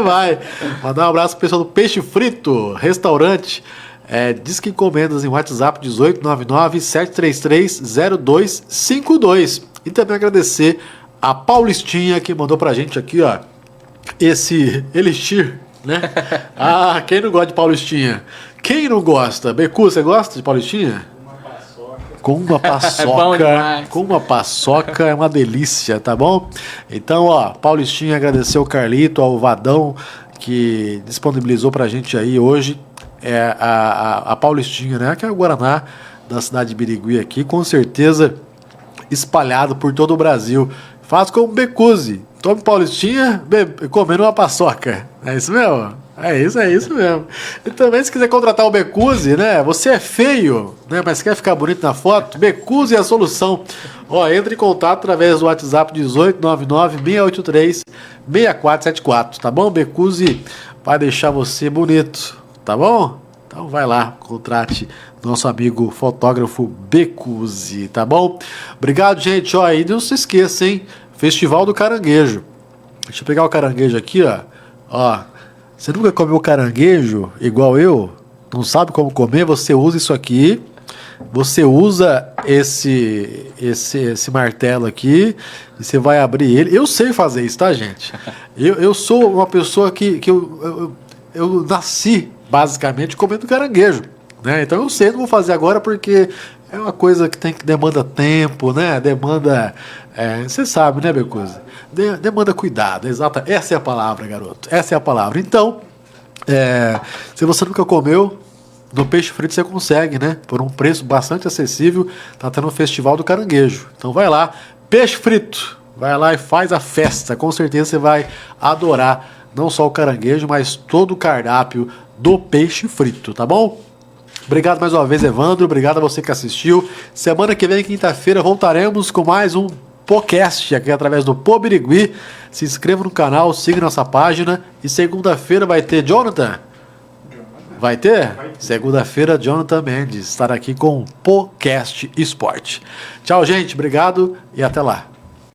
vai. Mandar um abraço pro pessoal do Peixe Frito, restaurante. Diz que encomendas em WhatsApp 1899-733-0252. E também agradecer a Paulistinha, que mandou pra gente aqui, ó, esse elixir, né? Ah, quem não gosta de Paulistinha? Quem não gosta? Becu, você gosta de Paulistinha? Com uma paçoca. Com uma paçoca é uma delícia, tá bom? Então, ó, Paulistinha, agradecer ao Carlito, ao Vadão, que disponibilizou pra gente aí hoje a Paulistinha, né? Que é o Guaraná da cidade de Birigui aqui, com certeza espalhado por todo o Brasil. Faz como Becuzzi. Tome Paulistinha comendo uma paçoca. É isso mesmo? É isso mesmo. E também, se quiser contratar o Becuzzi, né? Você é feio, né? Mas quer ficar bonito na foto? Becuzzi é a solução. Ó, entre em contato através do WhatsApp 1899-683-6474, tá bom? Becuzzi vai deixar você bonito, tá bom? Então vai lá, contrate nosso amigo fotógrafo Becuzzi, tá bom? Obrigado, gente. Ó, e não se esqueça, hein? Festival do Caranguejo. Deixa eu pegar o caranguejo aqui, ó. Ó. Você nunca comeu caranguejo igual eu? Não sabe como comer? Você usa isso aqui. Você usa esse martelo aqui e você vai abrir ele. Eu sei fazer isso, tá, gente? Eu sou uma pessoa que eu nasci basicamente comendo caranguejo, né? Então eu sei, não vou fazer agora porque é uma coisa que demanda tempo, né? Demanda, você sabe, né, Becuza? Demanda cuidado, exata. Essa é a palavra, garoto. Essa é a palavra. Então, se você nunca comeu, no Peixe Frito você consegue, né? Por um preço bastante acessível, tá tendo o Festival do Caranguejo. Então vai lá, Peixe Frito, vai lá e faz a festa. Com certeza você vai adorar não só o caranguejo, mas todo o cardápio do Peixe Frito, tá bom? Obrigado mais uma vez, Evandro. Obrigado a você que assistiu. Semana que vem, quinta-feira, voltaremos com mais um podcast aqui através do Pô Birigui. Se inscreva no canal, siga nossa página. E segunda-feira vai ter Jonathan? Vai ter? Segunda-feira, Jonathan Mendes estará aqui com o podcast Esporte. Tchau, gente. Obrigado e até lá.